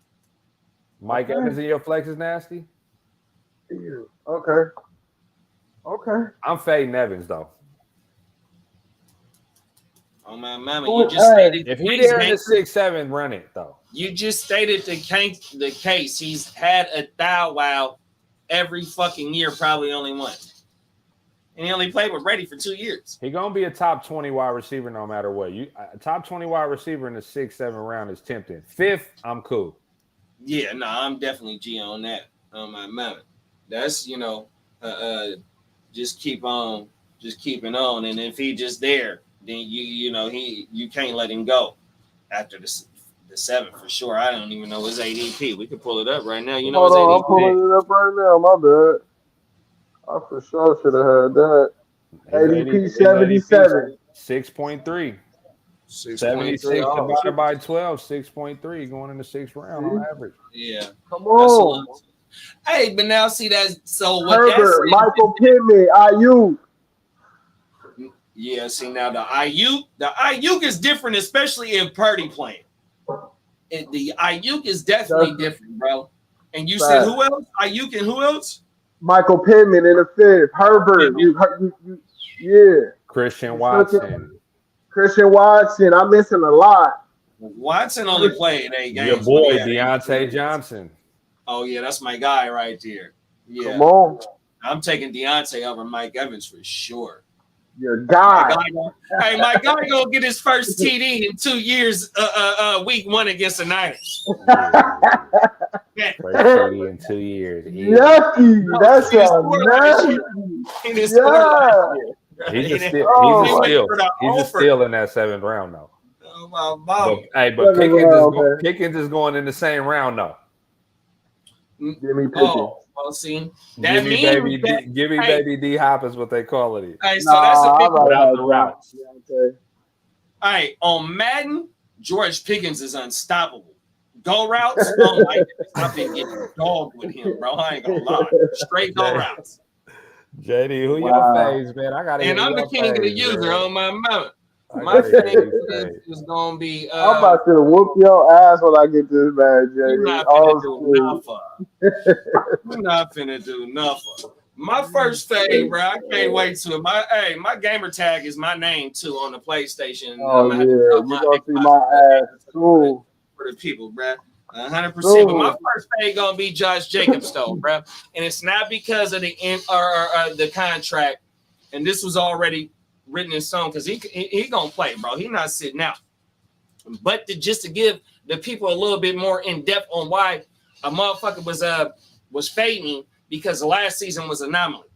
Mike Evans in your flex is nasty. Okay. I'm fading Evans though. Oh my mama, you just stated if he there in the 6-7, run it though. You just stated the case. He's had a thou wow every fucking year, probably only one. And he only played with Brady for 2 years. He gonna be a top 20 wide receiver no matter what. A top 20 wide receiver in the 6-7 round is tempting. 5th, I'm cool. Yeah, no, I'm definitely G on that. On my mama. That's just keeping on. And if he just there, then you can't let him go after the 7 for sure. I don't even know his ADP. We could pull it up right now. You know his ADP. I'm pulling it up right now. My bad. I for sure should have had that. ADP 77. 6.3. 76 divided by 12, 6.3 going in the 6th round on average. Yeah. Come on. Hey, but now see that. So what Herbert, Michael Pittman, IU. Yeah, see now the Ayuk is different, especially if Purdy playing. The Ayuk is definitely different, bro. And you said who else? Ayuk and who else? Michael Pittman in the 5th. Herbert, yeah. Christian Watson. I'm missing a lot. Watson only played 8 games. Your boy Deontay Johnson. Oh yeah, that's my guy right there. Yeah. Come on. I'm taking Deontay over Mike Evans for sure. Your guy. My guy gonna get his first TD in 2 years. Week 1 against the Niners. First TD in 2 years. Yucky. That's nasty. He's a steal in that 7th round though. But Pickens is going in the same round though. Give me Pickens. Well, see, give me baby D Hop is what they call it. Hey, so that's a big without the routes. All right, on Madden, George Pickens is unstoppable. Go routes, I've been getting dogged with him, bro. I ain't gonna lie. Straight go routes. JD, who your faves, man? And I'm the king of the user on my mouth. My fave is gonna be. I'm about to whoop your ass when I get this man, JD. You're not finna do nothing. You're not finna do nothing. My first fave, bro. I can't wait to it. My gamer tag is my name too on the PlayStation. Oh yeah, you gonna see my ass too for the people, bro. 100%. But my first fave gonna be Josh Jacobs, though, bro. And it's not because of the contract. And this was already written in stone because he gonna play, bro. He not sitting out. But just to give the people a little bit more in depth on why a motherfucker was fading, because the last season was anomaly.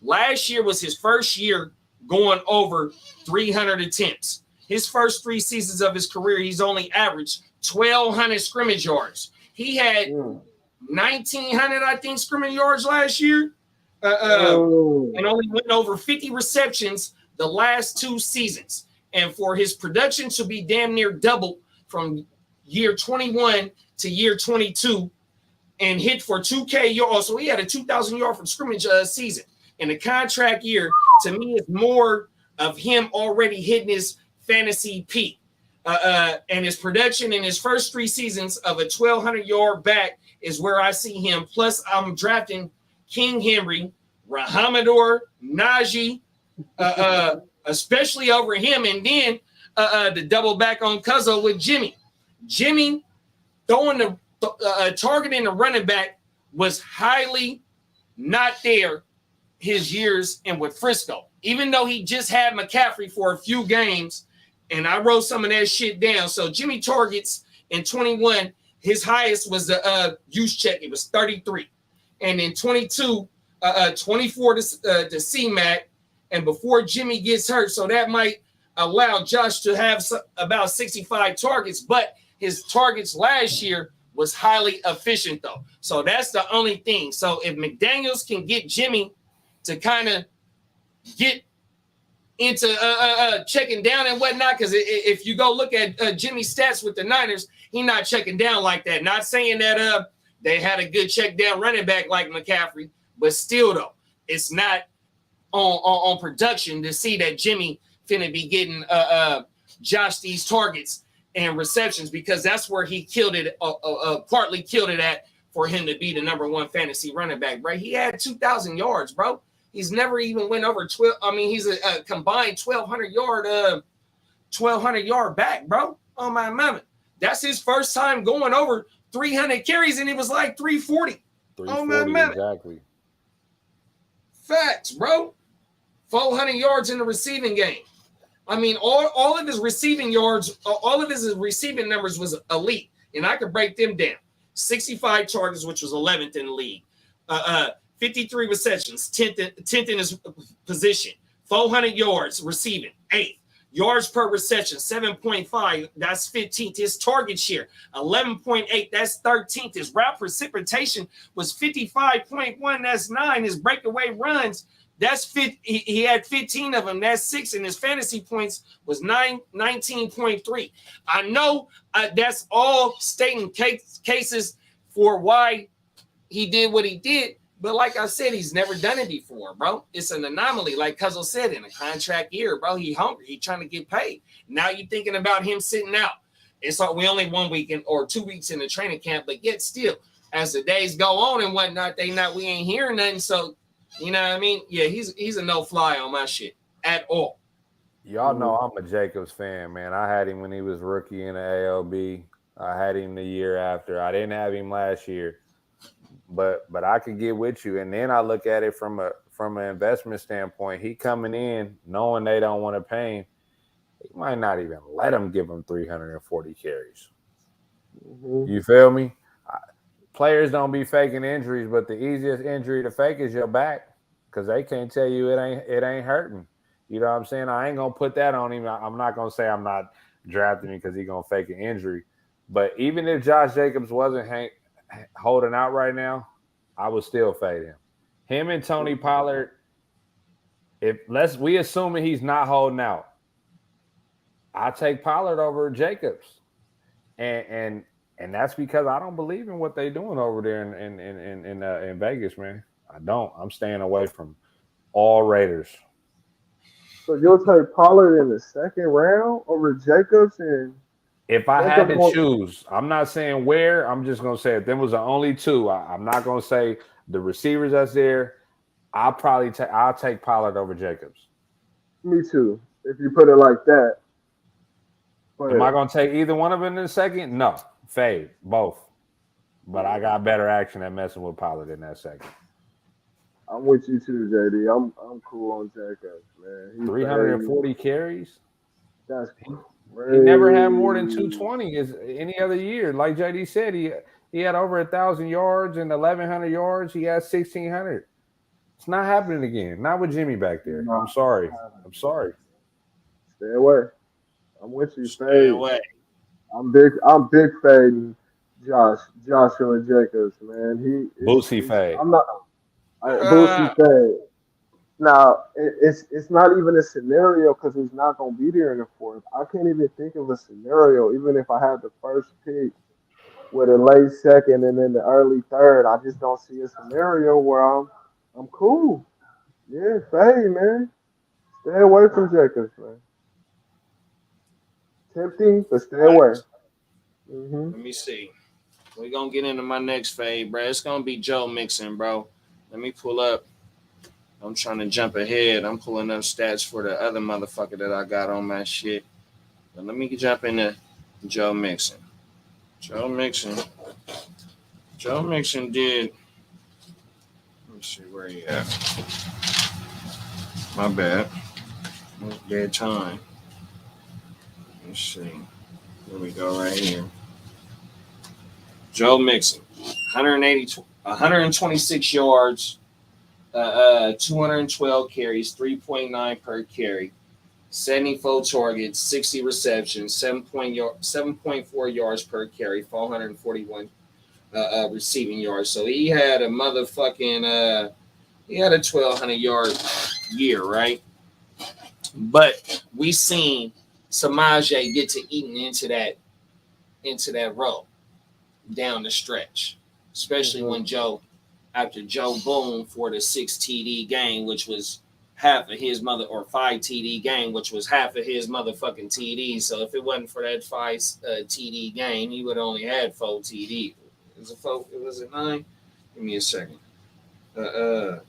Last year was his first year going over 300 attempts. His first 3 seasons of his career, he's only averaged 1,200 scrimmage yards. He had 1,900, I think, scrimmage yards last year, and only went over 50 receptions the last 2 seasons. And for his production to be damn near doubled from year 21 to year 22 and hit for 2K yards. So he had a 2,000 yard from scrimmage season. And the contract year, to me, is more of him already hitting his fantasy peak. And his production in his first 3 seasons of a 1,200 yard back is where I see him. Plus, I'm drafting King Henry, Rahamador, Najee, especially over him. And then the double back on Cuzzo with Jimmy. Jimmy throwing targeting the running back was highly not there his years in with Frisco. Even though he just had McCaffrey for a few games, and I wrote some of that shit down. So Jimmy targets in 21, his highest was the use check. It was 33. And in 22, 24 to C-Mac. And before Jimmy gets hurt, so that might allow Josh to have about 65 targets. But his targets last year was highly efficient, though. So that's the only thing. So if McDaniels can get Jimmy to kind of get into checking down and whatnot. Because if you go look at Jimmy's stats with the Niners, he's not checking down like that. Not saying that they had a good check down running back like McCaffrey, but still though, it's not on production to see that Jimmy finna be getting Josh these targets and receptions, because that's where he killed it, partly killed it at for him to be the number one fantasy running back, bro. He had 2,000 yards, bro. He's never even went over 12. I mean, he's a combined 1,200 yard back, bro. Oh my mama, that's his first time going over 300 carries, and it was like 340. 340, oh my mama, exactly. Facts, bro. 400 yards in the receiving game. I mean, all of his receiving yards, all of his receiving numbers was elite, and I could break them down. 65 targets, which was 11th in the league. 53 receptions, 10th in his position. 400 yards receiving, 8th. Yards per reception, 7.5. That's 15th. His target share, 11.8. That's 13th. His route precipitation was 55.1. That's 9. His breakaway runs, that's 50. He had 15 of them. That's 6. And his fantasy points was 19.3. I know that's all stating cases for why he did what he did. But like I said, he's never done it before, bro. It's an anomaly. Like Cuzzo said, in a contract year, bro, he hungry. He trying to get paid. Now you're thinking about him sitting out. It's like we only 1 week or 2 weeks in the training camp, but yet still, as the days go on and whatnot, we ain't hearing nothing. So, you know what I mean? Yeah, he's a no-fly on my shit at all. Y'all know I'm a Jacobs fan, man. I had him when he was rookie in the ALB. I had him the year after. I didn't have him last year. But I could get with you. And then I look at it from an investment standpoint. He coming in knowing they don't want to pay him. He might not even let him give him 340 carries. Mm-hmm. You feel me? Players don't be faking injuries, but the easiest injury to fake is your back, because they can't tell you it ain't hurting. You know what I'm saying? I ain't gonna put that on him. I'm not gonna say I'm not drafting him because he's gonna fake an injury. But even if Josh Jacobs wasn't holding out right now, I would still fade him. Him and Tony Pollard, we assuming he's not holding out, I take Pollard over Jacobs, and that's because I don't believe in what they're doing over there in Vegas, man. I don't. I'm staying away from all Raiders. So you'll take Pollard in the second round over Jacobs? And if I had to choose, I'm not saying where. I'm just gonna say if there was the only two. I'm not gonna say the receivers that's there. I'll take Pollard over Jacobs. Me too. If you put it like that. But am I gonna take either one of them in a second? No, fade both. But I got better action at messing with Pollard in that second. I'm with you too, JD. I'm cool on Jacobs, man. 340 carries. That's crazy. He never had more than 220 as any other year. Like JD said, he had over 1,000 yards and 1,100 yards. He had 1,600. It's not happening again. Not with Jimmy back there. No, I'm sorry. Stay away. I'm with you. Stay away. I'm big fading Joshua Jacobs, man. Boosie fade. I'm not. Boosie fade. Now it's not even a scenario because he's not going to be there in the fourth. I can't even think of a scenario, even if I had the first pick with a late second and then the early third. I just don't see a scenario where I'm cool. Yeah, fade, man. Stay away from Jacobs, man. Tempting, but stay away. Mm-hmm. Let me see. We're going to get into my next fade, bro. It's going to be Joe Mixon, bro. Let me pull up. I'm trying to jump ahead. I'm pulling up stats for the other motherfucker that I got on my shit. But let me jump into Joe Mixon. Joe Mixon did. Let me see where he at. My bad. Dead time. Let's see. Here we go right here. Joe Mixon, 126 yards, 212 carries, 3.9 per carry, 74 targets, 60 receptions, 7.4 yards per carry, 441 receiving yards. So he had a motherfucking he had a 1,200 yard year, right? But we seen Samaje get to eating into that role down the stretch, especially when after Joe Boone for the 6 TD game, which was half of his mother, or 5 TD game, which was half of his motherfucking TD. So if it wasn't for that 5 TD game, he would have only had 4 TD. It was a 4. It was a 9. Give me a second. No,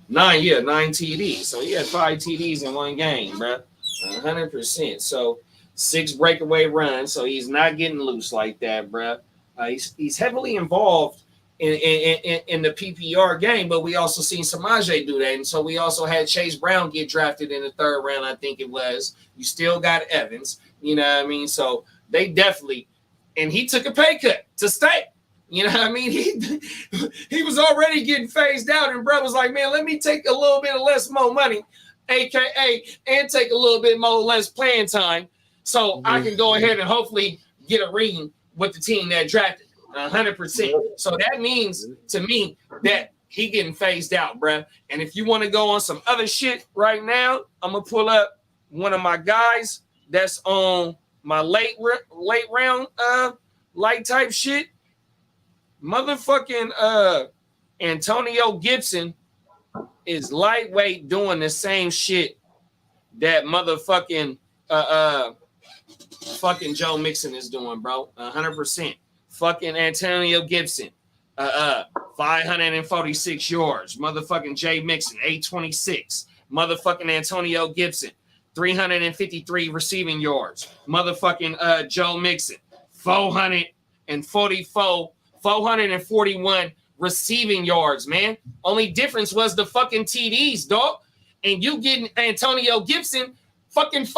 9. Yeah, 9 TDs. So he had 5 TDs in one game, bro. 100%. So 6 breakaway runs. So he's not getting loose like that, bro. He's heavily involved in the PPR game, but we also seen Samaje do that. And so we also had Chase Brown get drafted in the 3rd round, I think it was. You still got Evans, you know what I mean? So they definitely, and he took a pay cut to stay. You know what I mean? He was already getting phased out, and bro was like, man, let me take a little bit of more money, AKA, and take a little bit less playing time, so I can go ahead and hopefully get a ring with the team that drafted 100%. So that means to me that he getting phased out, bro. And if you want to go on some other shit right now, I'm going to pull up one of my guys that's on my late round light type shit. Motherfucking Antonio Gibson is lightweight doing the same shit that motherfucking fucking Joe Mixon is doing, bro. 100%. Fucking Antonio Gibson, 546 yards. Motherfucking Jay Mixon, 826. Motherfucking Antonio Gibson, 353 receiving yards. Motherfucking Joe Mixon, 441 receiving yards, man. Only difference was the fucking TDs, dog. And you getting Antonio Gibson fucking 3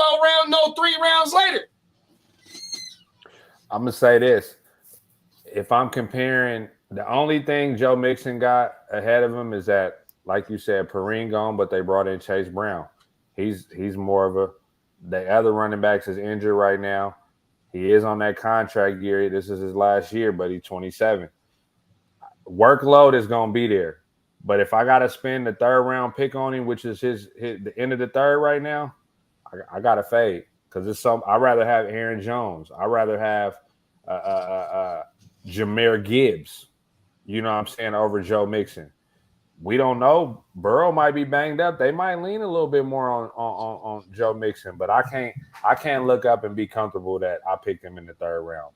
rounds later. I'm going to say this. If I'm comparing, the only thing Joe Mixon got ahead of him is that, like you said, Perrine gone, but they brought in Chase Brown. He's more of the other running backs is injured right now. He is on that contract year. This is his last year, but he's 27. Workload is going to be there. But if I got to spend the 3rd round pick on him, which is the end of the 3rd right now, I got to fade because it's I'd rather have Aaron Jones. I'd rather have Jahmyr Gibbs, you know what I'm saying, over Joe Mixon. We don't know. Burrow might be banged up. They might lean a little bit more on Joe Mixon, but I can't look up and be comfortable that I picked him in the 3rd round.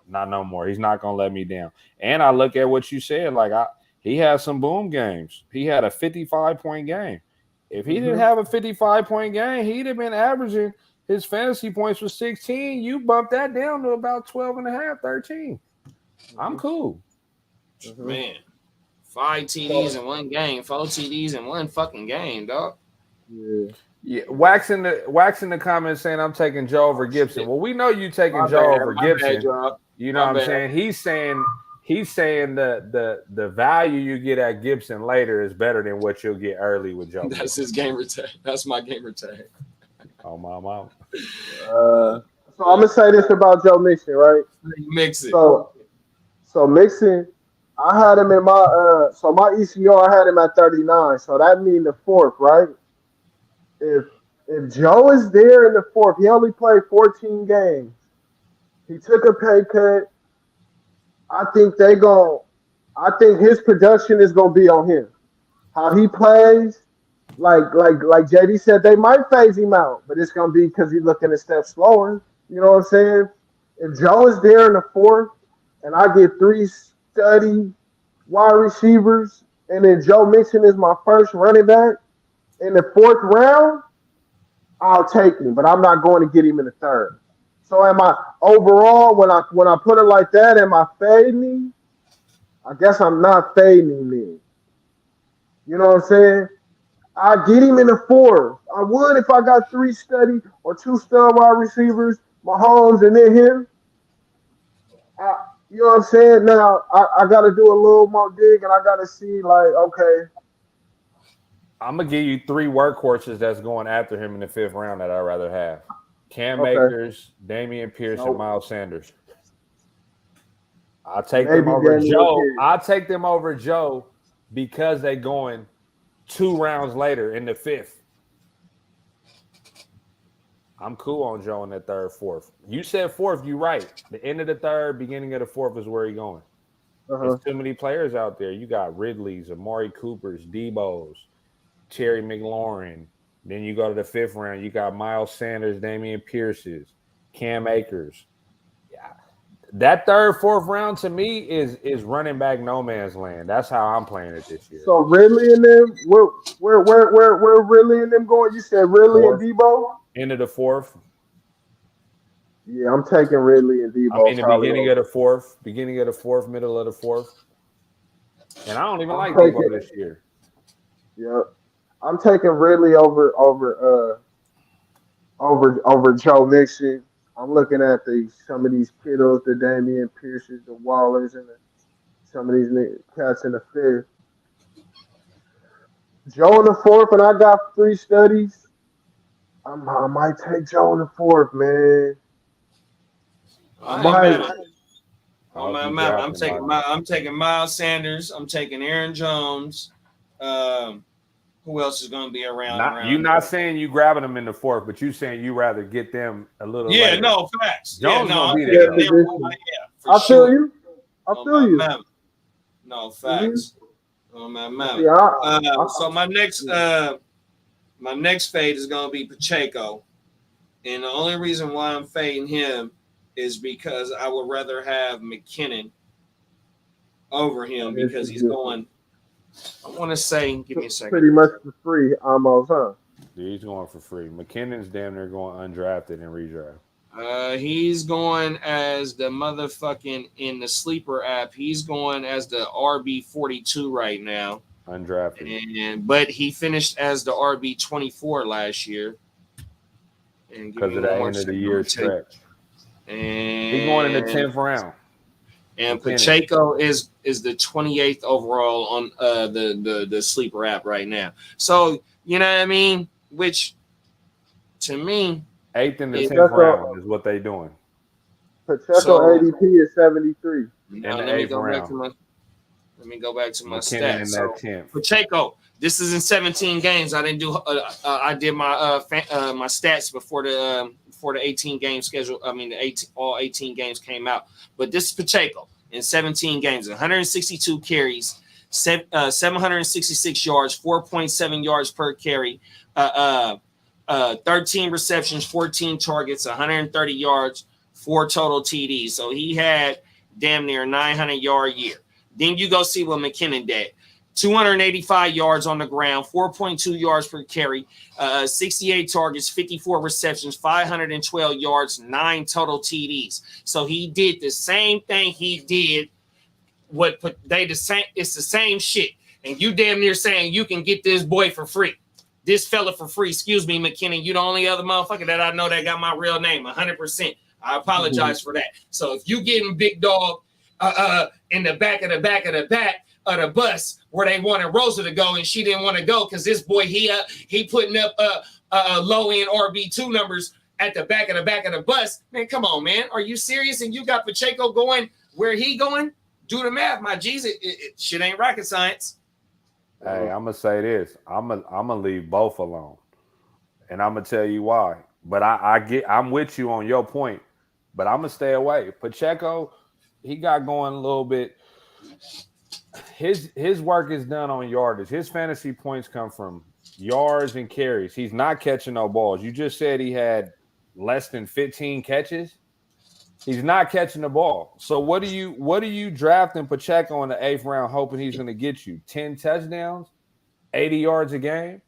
Not no more. He's not gonna let me down. And I look at what you said, like he had some boom games. He had a 55-point game. If he didn't have a 55-point game, he'd have been averaging his fantasy points was 16. You bump that down to about 12 and a half, 13. I'm cool. Man, 5 TDs in one game, 4 TDs in one fucking game, dog. Yeah. Waxing the comments saying I'm taking Joe over Gibson. Well, we know you taking Joe over Gibson. You know what I'm saying? He's saying the value you get at Gibson later is better than what you'll get early with Joe. That's his gamer tag. That's my gamer tag. Oh my mom. So I'm gonna say this about Joe Mixon, right? Mixon. So Mixon, I had him in my my ECR, I had him at 39. So that means the 4th, right? If Joe is there in the 4th, he only played 14 games. He took a pay cut. I think his production is gonna be on him. How he plays, like JD said, they might phase him out, but it's gonna be because he's looking a step slower. You know what I'm saying? If Joe is there in the 4th, and I get 3 steady wide receivers, and then Joe Mixon is my first running back in the 4th round, I'll take him, but I'm not going to get him in the 3rd. So am I overall, when I put it like that, am I fading him? I guess I'm not fading him then. You know what I'm saying? I get him in the 4th. I would if I got 3 steady or 2 stud wide receivers, Mahomes and then him. You know what I'm saying? Now I got to do a little more dig, and I got to see, like, okay. I'm gonna give you 3 workhorses that's going after him in the 5th round that I'd rather have: Cam Akers, Damian Pierce, and Miles Sanders. I'll take them over Joe. I'll take them over Joe because they're going 2 rounds later in the 5th. I'm cool on Joe in the 3rd, 4th. You said 4th, you're right. The end of the 3rd, beginning of the 4th is where he's going. There's too many players out there. You got Ridley's, Amari Cooper's, Debo's, Terry McLaurin. Then you go to the 5th round. You got Miles Sanders, Damian Pierce's, Cam Akers. Yeah. That 3rd, 4th round to me is running back no man's land. That's how I'm playing it this year. So Ridley and them, where Ridley and them going? You said Ridley and Debo? End of the 4th. Yeah, I'm taking Ridley and Debo. I mean, the beginning of the 4th, middle of the 4th. And I don't even like Debo this year. Yeah, I'm taking Ridley over Joe Mixon. I'm looking at some of these kiddos, the Damian Pierces, the Wallers, and some of these cats in the 5th. Joe in the 4th, and I got 3 studies. I might take Joe in the 4th, man. I'm taking Miles Sanders. I'm taking Aaron Jones. Who else is going to be around? You're not saying you grabbing them in the 4th, but you saying you rather get them a little. Yeah, later. no facts. Jones I'm be there. I feel you. I feel you. No facts. On my mouth. So my next fade is going to be Pacheco, and the only reason why I'm fading him is because I would rather have McKinnon over him because he's going. I want to say, give me a second. Pretty much for free, almost, huh? Yeah, he's going for free. McKinnon's damn near going undrafted and redraft. He's going as the motherfucking in the sleeper app. He's going as the RB42 right now. Undrafted. But he finished as the RB24 last year. Because of that end of the year stretch. And he's going in the 10th round. And Pacheco is the 28th overall on the sleeper app right now. So, you know what I mean? Which, to me, 8th in the 10th round is what they doing. Pacheco ADP is 73. Now, let me go back to my stats. In that 10th. Pacheco, this is in 17 games. I didn't do. I did my my stats before the 18 game schedule. I mean, all 18 games came out. But this is Pacheco in 17 games, 162 carries, 766 yards, 4.7 yards per carry, 13 receptions, 14 targets, 130 yards, 4 total TDs. So he had damn near 900-yard year. Then you go see what McKinnon did. 285 yards on the ground, 4.2 yards per carry, 68 targets, 54 receptions, 512 yards, 9 total TDs. So he did the same thing he did. It's the same shit. And you damn near saying you can get this boy for free. This fella for free. Excuse me, McKinnon. You the only other motherfucker that I know that got my real name, 100%. I apologize for that. So if you getting big dog in the back of the bus where they wanted Rosa to go and she didn't want to go because this boy he putting up low end RB2 numbers at the back of the bus. Man, come on, man. Are you serious? And you got Pacheco going where he going? Do the math, my G's. It shit ain't rocket science. Hey, I'm gonna say this. I'm gonna leave both alone, and I'm gonna tell you why. But I'm with you on your point, but I'm gonna stay away. Pacheco, he got going a little bit. His work is done on yardage. His fantasy points come from yards and carries. He's not catching no balls. You just said he had less than 15 catches. He's not catching the ball. So what are you drafting Pacheco in the 8th round hoping he's going to get you? 10 touchdowns, 80 yards a game?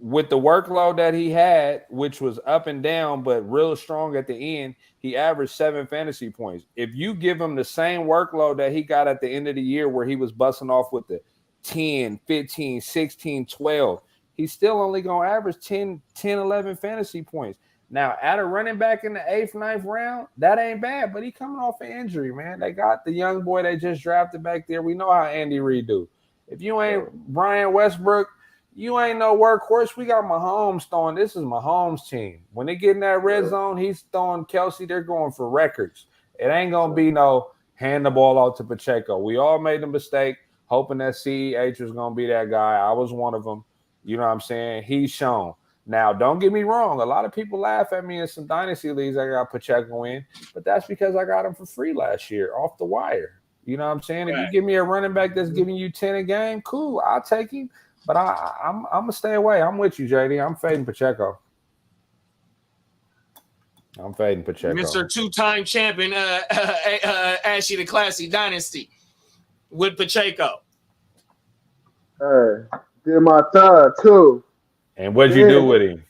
With the workload that he had, which was up and down, but real strong at the end, he averaged 7 fantasy points. If you give him the same workload that he got at the end of the year where he was busting off with the 10, 15, 16, 12, he's still only going to average 10, 11 fantasy points. Now, at a running back in the 8th, 9th round, that ain't bad, but he coming off an injury, man. They got the young boy they just drafted back there. We know how Andy Reid do. If you ain't Brian Westbrook, you ain't no workhorse. We got Mahomes throwing. This is Mahomes' team. When they get in that red zone, he's throwing Kelsey. They're going for records. It ain't going to be no hand the ball out to Pacheco. We all made the mistake. hoping that CEH was going to be that guy. I was one of them. You know what I'm saying? He's shown. Now, don't get me wrong. A lot of people laugh at me in some dynasty leagues. I got Pacheco in, but that's because I got him for free last year off the wire. You know what I'm saying? If you give me a running back that's giving you 10 a game, cool, I'll take him. But I'm going to stay away. I'm with you, JD. I'm fading Pacheco. Mr. Two-time champion, Ashley the Classy Dynasty with Pacheco. Hey, did my thug too. And what'd you do with him?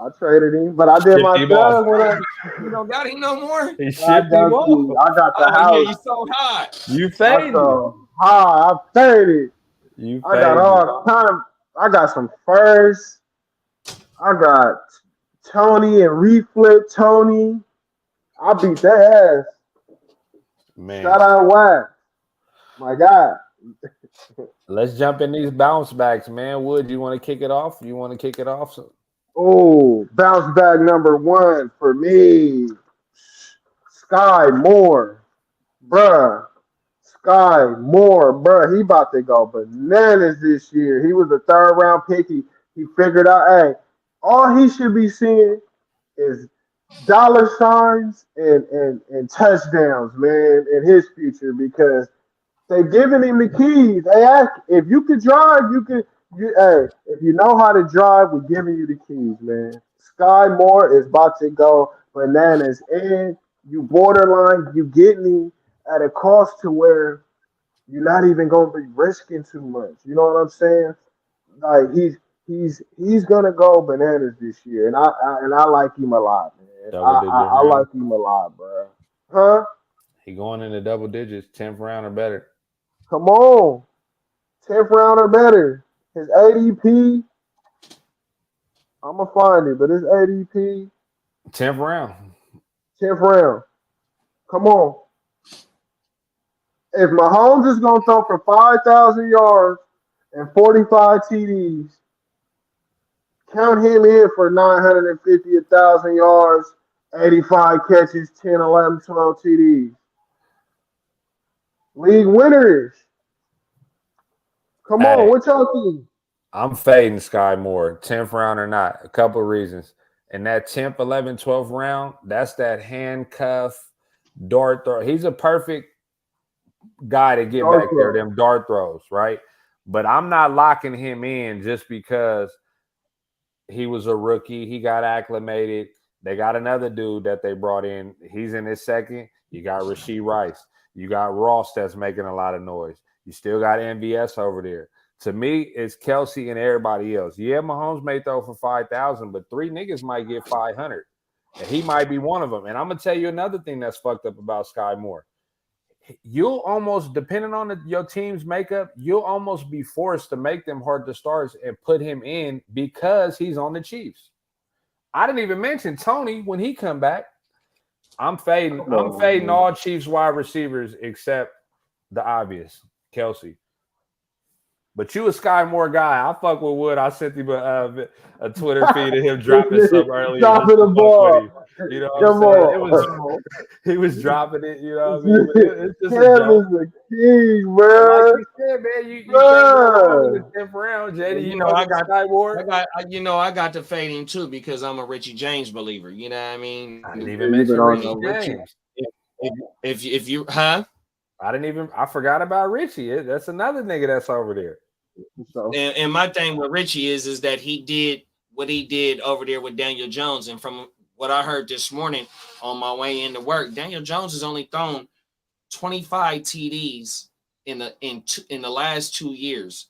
I traded him, but I did my thug when you don't got him no more. He shipped him off. I got the house. Yeah, you so high. You faded. I faded. I got all time. I got some first. I got Tony and reflip Tony. I beat that ass. Man. Shout out Wax. My God. Let's jump in these bounce backs, man. Wood, you want to kick it off? Oh, bounce back number 1 for me. Sky Moore. Bruh. Sky Moore, bruh. He about to go bananas this year. He was a 3rd round pick. He figured out, hey, all he should be seeing is dollar signs and touchdowns, man, in his future, because they're giving him the keys. They ask, if you could drive, hey, if you know how to drive, we're giving you the keys, man. Sky Moore is about to go bananas, and you borderline, you getting him at a cost to where you're not even going to be risking too much. You know what I'm saying? Like, he's gonna go bananas this year, and I like him a lot, man. I like him a lot, bro. Huh? He going into double digits, 10th round or better. Come on, 10th round or better. His ADP, I'm gonna find it, but his ADP, 10th round. 10th round. Come on. If Mahomes is gonna throw for 5,000 yards and 45 TDs, count him in for 950, 1,000 yards, 85 catches, 10, 11, 12 TDs. League winners. Come on, what y'all think? I'm fading Sky Moore, 10th round or not. A couple of reasons. In that 10th, 11th, 12th round, that's that handcuff, dart throw. He's a perfect guy to get back there, them dart throws, right? But I'm not locking him in just because he was a rookie. He got acclimated. They got another dude that they brought in. He's in his 2nd. You got Rashee Rice. You got Ross that's making a lot of noise. You still got MVS over there. To me, it's Kelsey and everybody else. Yeah, Mahomes may throw for 5,000, but 3 niggas might get 500. And he might be one of them. And I'm going to tell you another thing that's fucked up about Sky Moore. You'll almost, depending on your team's makeup, you'll almost be forced to make them hard to start and put him in because he's on the Chiefs. I didn't even mention Tony when he come back. I'm fading all Chiefs wide receivers except the obvious, Kelsey. But you a Sky Moore guy. I fuck with Wood. I sent him a Twitter feed of him dropping something earlier. Dropping the ball. You know what I'm saying? He was dropping it, you know what I mean? It's just Kevin's a king, bro. Like you said, man, you the 10th round, JD. You know, I got Sky Moore. I got to fade him too because I'm a Richie James believer. You know what I mean? I didn't even mention Richie James. If you, huh? I forgot about Richie. That's another nigga that's over there. And my thing with Richie is that he did what he did over there with Daniel Jones. And from what I heard this morning on my way into work, Daniel Jones has only thrown 25 TDs in the last 2 years.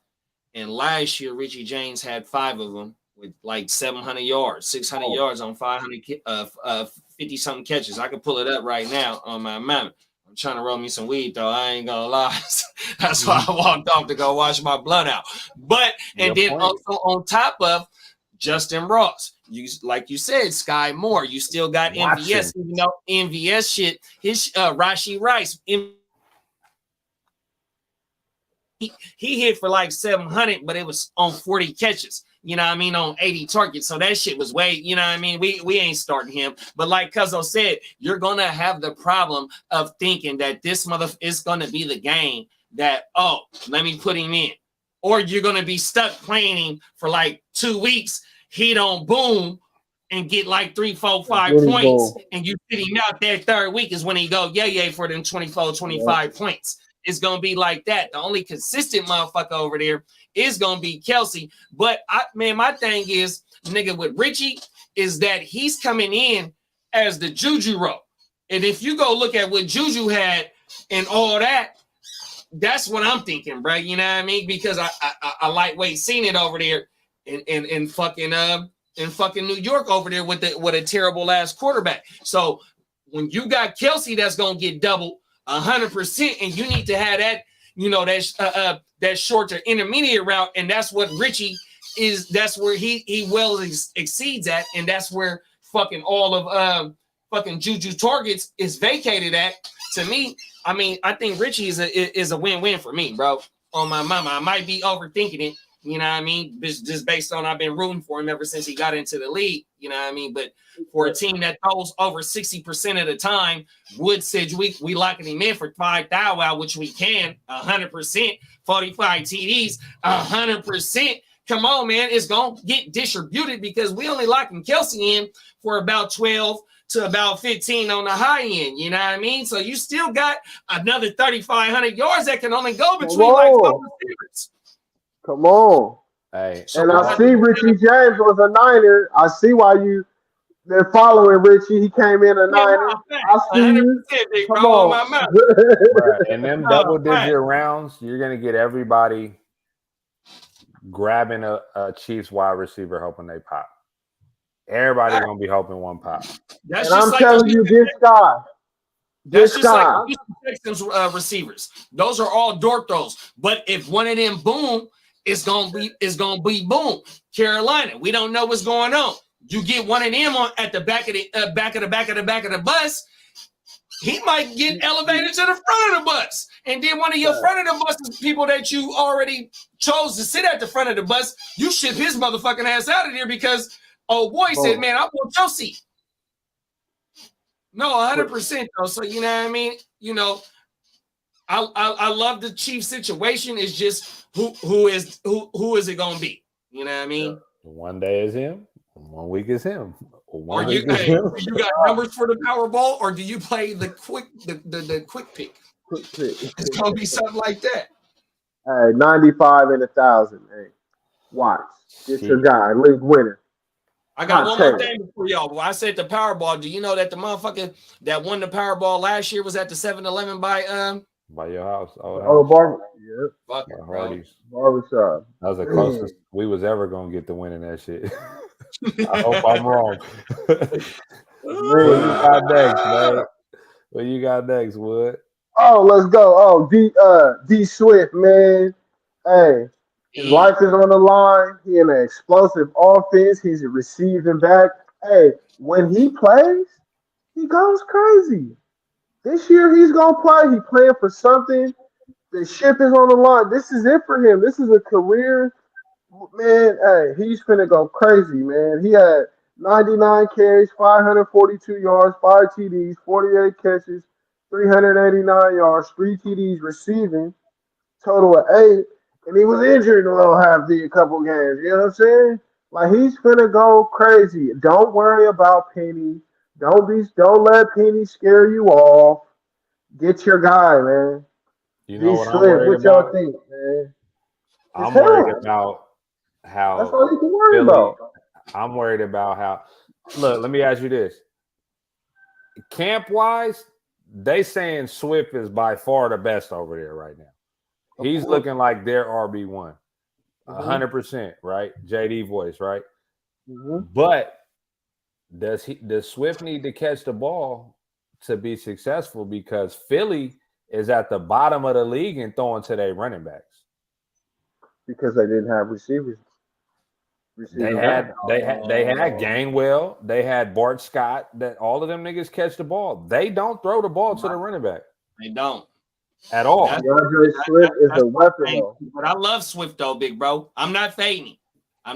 And last year, Richie James had 5 of them with like 700 yards, 600 yards on 50 something catches. I can pull it up right now on my map. I'm trying to roll me some weed though. I ain't gonna lie. That's why I walked off to go wash my blood out. But and then also on top of Justin Ross, like you said, Sky Moore. You still got MVS, even though MVS shit. His Rashee Rice. He hit for like 700, but it was on 40 catches. You know what I mean? On 80 targets. So that shit was way, you know what I mean? We ain't starting him. But like Cuzzo said, you're going to have the problem of thinking that this mother is going to be the game that, oh, let me put him in. Or you're going to be stuck playing him for like 2 weeks. He don't boom and get like 3, 4, 5 points. And you sit him out that third week is when he go, yeah, for them 24, 25 points. It's going to be like that. The only consistent motherfucker over there is going to be Kelsey. But, my thing is, nigga, with Richie is that he's coming in as the Juju role. And if you go look at what Juju had and all that, that's what I'm thinking, bro. You know what I mean? Because I lightweight seen it over there in fucking New York over there with a terrible ass quarterback. So when you got Kelsey that's gonna get doubled 100%, and you need to have that, that short to intermediate route, and that's what Richie is. That's where he well exceeds at, and that's where fucking all of fucking Juju targets is vacated at. To me, I think Richie is a win-win for me, bro. On my mama, I might be overthinking it, you know what I mean? Just based on I've been rooting for him ever since he got into the league, you know what I mean? But for a team that throws over 60% of the time, Wood said we locking him in for 5,000, which we can 100%, 45 TDs, 100%. Come on, man, it's gonna get distributed because we only locking Kelsey in for about 12 to about 15 on the high end, you know what I mean? So you still got another 3,500 yards that can only go between like 12 receivers. Come on. Hey, and I see Richie James was a Niner. I see why they're following Richie. He came in a Niner. I see you. Come on. Right. And them double-digit rounds, you're going to get everybody grabbing a Chiefs wide receiver hoping they pop. Everybody gonna be hoping one pop. And I'm telling you, this guy. That's just like Texans receivers. Those are all door throws. But if one of them boom, it's gonna be boom. Carolina, we don't know what's going on. You get one of them at the back of the bus, he might get elevated to the front of the bus. And then one of your front of the bus people that you already chose to sit at the front of the bus, you ship his motherfucking ass out of there because oh boy said, man, I want your seat. No, 100% though. So you know what I mean? I love the Chiefs situation. It's just who is it gonna be? You know what I mean? One day is him, 1 week is him. You got numbers for the Powerball, or do you play the quick pick? Quick pick. It's gonna be something like that. Hey, 95 and 1,000. Hey, watch. Get your guy, league winner. I got one more thing for y'all. Well, I said the Powerball. Do you know that the motherfucker that won the Powerball last year was at the 7-Eleven by your house? Yeah. Fuck it, barbershop. That was the closest we was ever gonna get to winning that shit. I hope I'm wrong. What you got next, man? What you got next, Wood? Oh, let's go. Oh, D Swift, man. Hey. His life is on the line. He in an explosive offense. He's a receiving back. Hey, when he plays, he goes crazy. This year he's gonna play. He playing for something. The ship is on the line. This is it for him. This is a career, man. Hey, he's finna go crazy, man. He had 99 carries, 542 yards, 5 TDs, 48 catches, 389 yards, 3 TDs receiving, total of 8. And he was injured a little a couple games. You know what I'm saying? Like he's finna go crazy. Don't worry about Penny. Don't let Penny scare you off. Get your guy, man. You know what I'm worried about? What y'all think, man? I'm worried about how that's all you can worry about. I'm worried about how. Look, let me ask you this. Camp wise, they saying Swift is by far the best over there right now. He's looking like their RB1, 100%, right? JD voice, right? But does Swift need to catch the ball to be successful? Because Philly is at the bottom of the league and throwing to their running backs because they didn't have receivers. They had Gainwell, they had Bart Scott. That all of them niggas catch the ball. They don't throw the ball to the running back. They don't. At all. DeAndre Swift is a weapon, though. But I love Swift, though, big bro. I'm not fading. I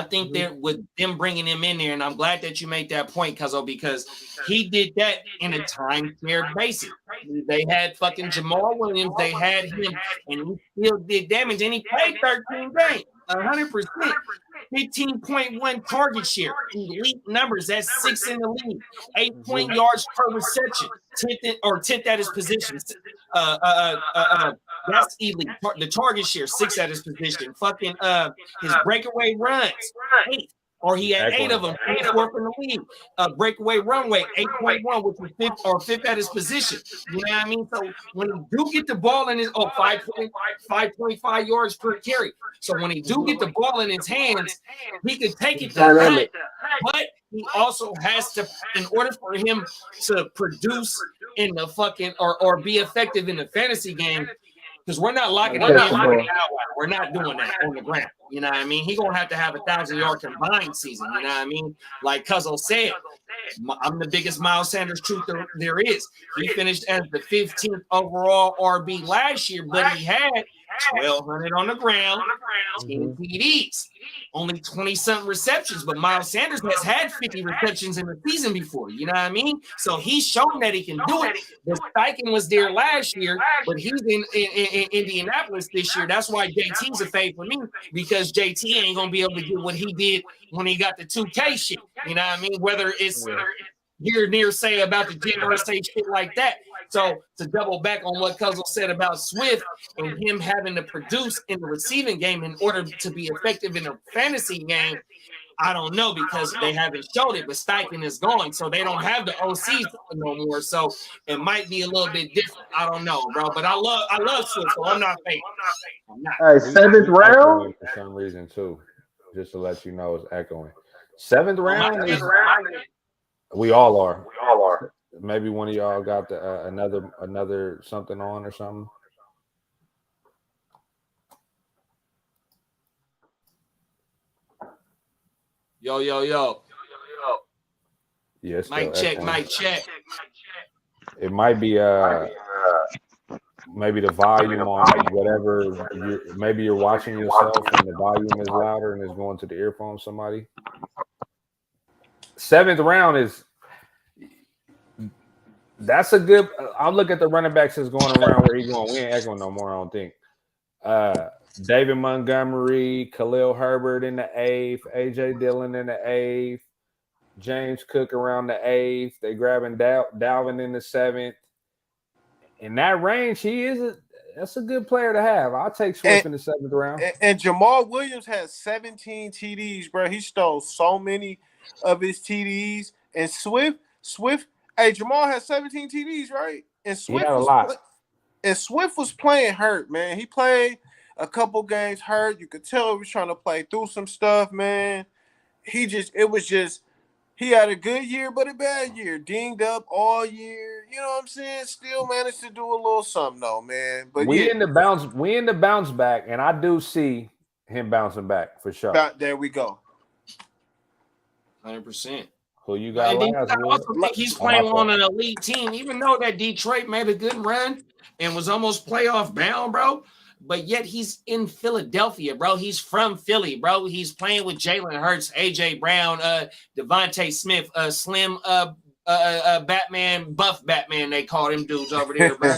think that with them bringing him in there, and I'm glad that you made that point, Cuzzo, because he did that in a time-share basis. They had fucking Jamal Williams. They had him, and he still did damage. And he played 13 games, 100%. 15.1 target share, elite numbers. That's 6 in the league. 8 yards per reception, 10th at his position. That's elite. The target share, 6 at his position. Fucking his breakaway runs, 8. Or he had 8 of them, 4th in the league. Breakaway runway, 8.1, which was 5th at his position. You know what I mean? So when he do get the ball in his 5.5 yards per carry. So when he do get the ball in his hands, he could take it to high. But he also has to, in order for him to produce in the fucking or be effective in the fantasy game, because we're not locking him in. We're not doing that on the ground. You know what I mean? He's going to have 1,000-yard combined season. You know what I mean? Like Cuzzo said, I'm the biggest Miles Sanders truth there is. He finished as the 15th overall RB last year, but he had 1,200 on the ground, 10 TDs, only 20-something receptions. But Miles Sanders has had 50 receptions in the season before. You know what I mean? So he's shown that he can do it. The Steichen was there last year, but he's in Indianapolis this year. That's why JT's a fave for me, because JT ain't going to be able to get what he did when he got the 2K shit. You know what I mean? Whether it's here near say about the generous say shit like that. So to double back on what Cuzzo said about Swift and him having to produce in the receiving game in order to be effective in the fantasy game, I don't know, because they haven't showed it, but Steichen is gone, so they don't have the OCs no more. So it might be a little bit different. I don't know, bro. But I love Swift, so I'm not fake. Hey, 7th round for some reason too. Just to let you know, it's echoing. 7th round is. We all are. Maybe one of y'all got the another something on or something. Yo. Yes. Mic check. It might be maybe the volume on whatever. Maybe you're watching yourself and the volume is louder and it's going to the earphone. Somebody. 7th round is. That's a good. I'll look at the running backs that's going around where he's going. We ain't echoing no more, I don't think. David Montgomery, Khalil Herbert in the 8th, AJ Dillon in the 8th, James Cook around the 8th. They grabbing Dalvin in the 7th. In that range, that's a good player to have. I'll take Swift in the 7th round. And Jamal Williams has 17 TDs, bro. He stole so many of his TDs. And Swift. Hey, Jamal has 17 TDs, right? And Swift had a lot. And Swift was playing hurt, man. He played a couple games hurt. You could tell he was trying to play through some stuff, man. He had a good year, but a bad year. Dinged up all year. You know what I'm saying? Still managed to do a little something, though, man. But we in the bounce back, and I do see him bouncing back for sure. There we go. 100%. Who you got? I also think he's playing on an elite team, even though that Detroit made a good run and was almost playoff bound, bro. But yet he's in Philadelphia, bro. He's from Philly, bro. He's playing with Jalen Hurts, AJ Brown, Devontae Smith, Slim, Batman, Buff Batman. They call them dudes over there, bro.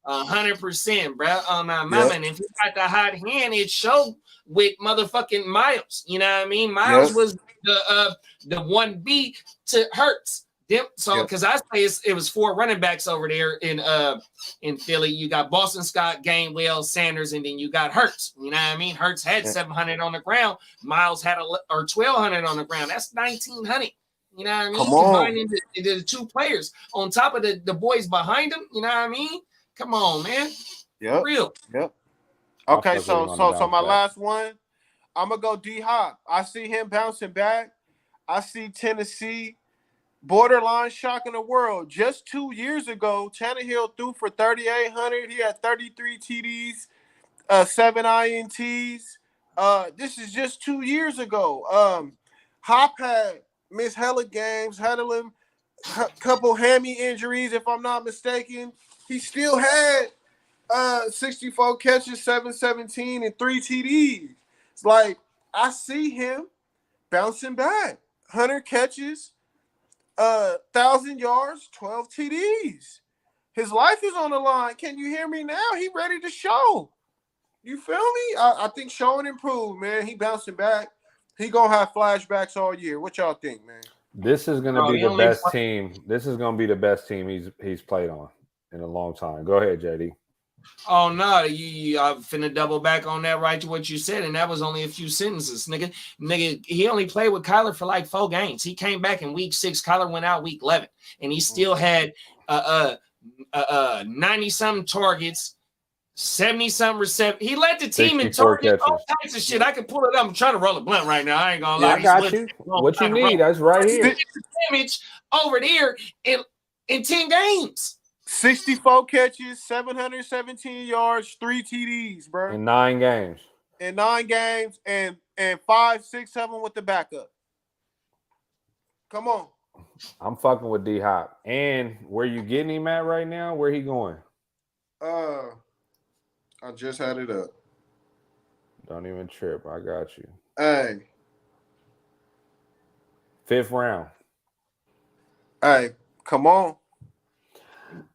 100%, bro. On my mama, and if you got the hot hand, it showed with motherfucking Miles. You know what I mean? Miles was the 1B to Hurts. So because I say it was 4 running backs over there in Philly. You got Boston Scott, Gainwell, Sanders, and then you got Hurts. You know what I mean? Hurts had 700 on the ground. Miles had 1,200 on the ground. That's 1,900. You know what I mean? Combining the 2 players on top of the boys behind them. You know what I mean? Come on, man. Yep. Real. Yep. Okay, so my last one, I'm gonna go D-Hop. I see him bouncing back. I see Tennessee borderline shocking the world. Just 2 years ago, Tannehill threw for 3,800. He had 33 TDs, 7 INTs. This is just 2 years ago. Hop had missed hella games, had a couple hammy injuries, if I'm not mistaken. He still had 64 catches, 717, and 3 TDs. It's like, I see him bouncing back. 100 catches, 1,000 yards, 12 TDs. His life is on the line. Can you hear me now? He ready to show. You feel me? I think showing improved, man. He bouncing back. He gonna have flashbacks all year. What y'all think, man? This is gonna be the best team. This is gonna be the best team he's played on in a long time. Go ahead, JD. Oh no, you finna double back on that right to what you said, and that was only a few sentences, nigga. He only played with Kyler for like 4 games. He came back in week 6. Kyler went out week 11, and he still had 90-something targets, 70-something receptions. He led the team in targets, all types of shit. I can pull it up. I'm trying to roll a blunt right now. I ain't gonna lie. I got you. What you need? That's right here. Damage over there in 10 games. 64 catches, 717 yards, 3 TDs, bro. In 9 games. In 9 games, and 5, 6 of them with the backup. Come on. I'm fucking with D-Hop. And where you getting him at right now? Where he going? I just had it up. Don't even trip. I got you. Hey. 5th round. Hey, come on.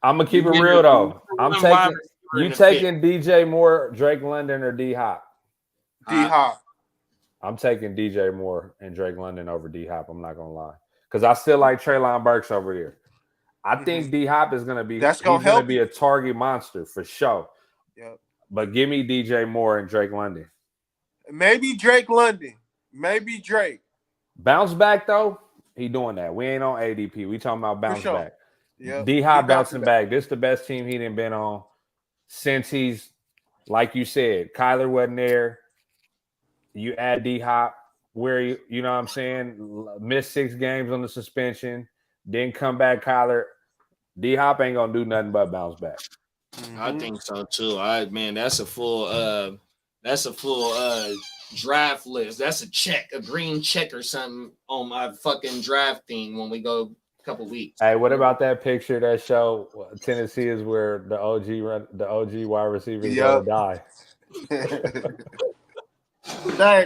I'm gonna keep it real though. You taking DJ Moore, Drake London, or D Hop? D Hop. I'm taking DJ Moore and Drake London over D Hop. I'm not gonna lie, because I still like Treylon Burks over there. I think D Hop is gonna be gonna be a target monster for sure. Yep. But give me DJ Moore and Drake London. Maybe Drake London. Maybe Drake. Bounce back though. He doing that. We ain't on ADP. We talking about bounce back. Yep. D-Hop bouncing back. This is the best team he done been on since he's, like you said, Kyler wasn't there. You add D-Hop where, you know what I'm saying, missed 6 games on the suspension, didn't come back, Kyler. D-Hop ain't going to do nothing but bounce back. I think so, too. That's a full draft list. That's a green check or something on my fucking draft thing when we go couple weeks. Hey, what about that picture that show Tennessee is where the OG wide receivers die?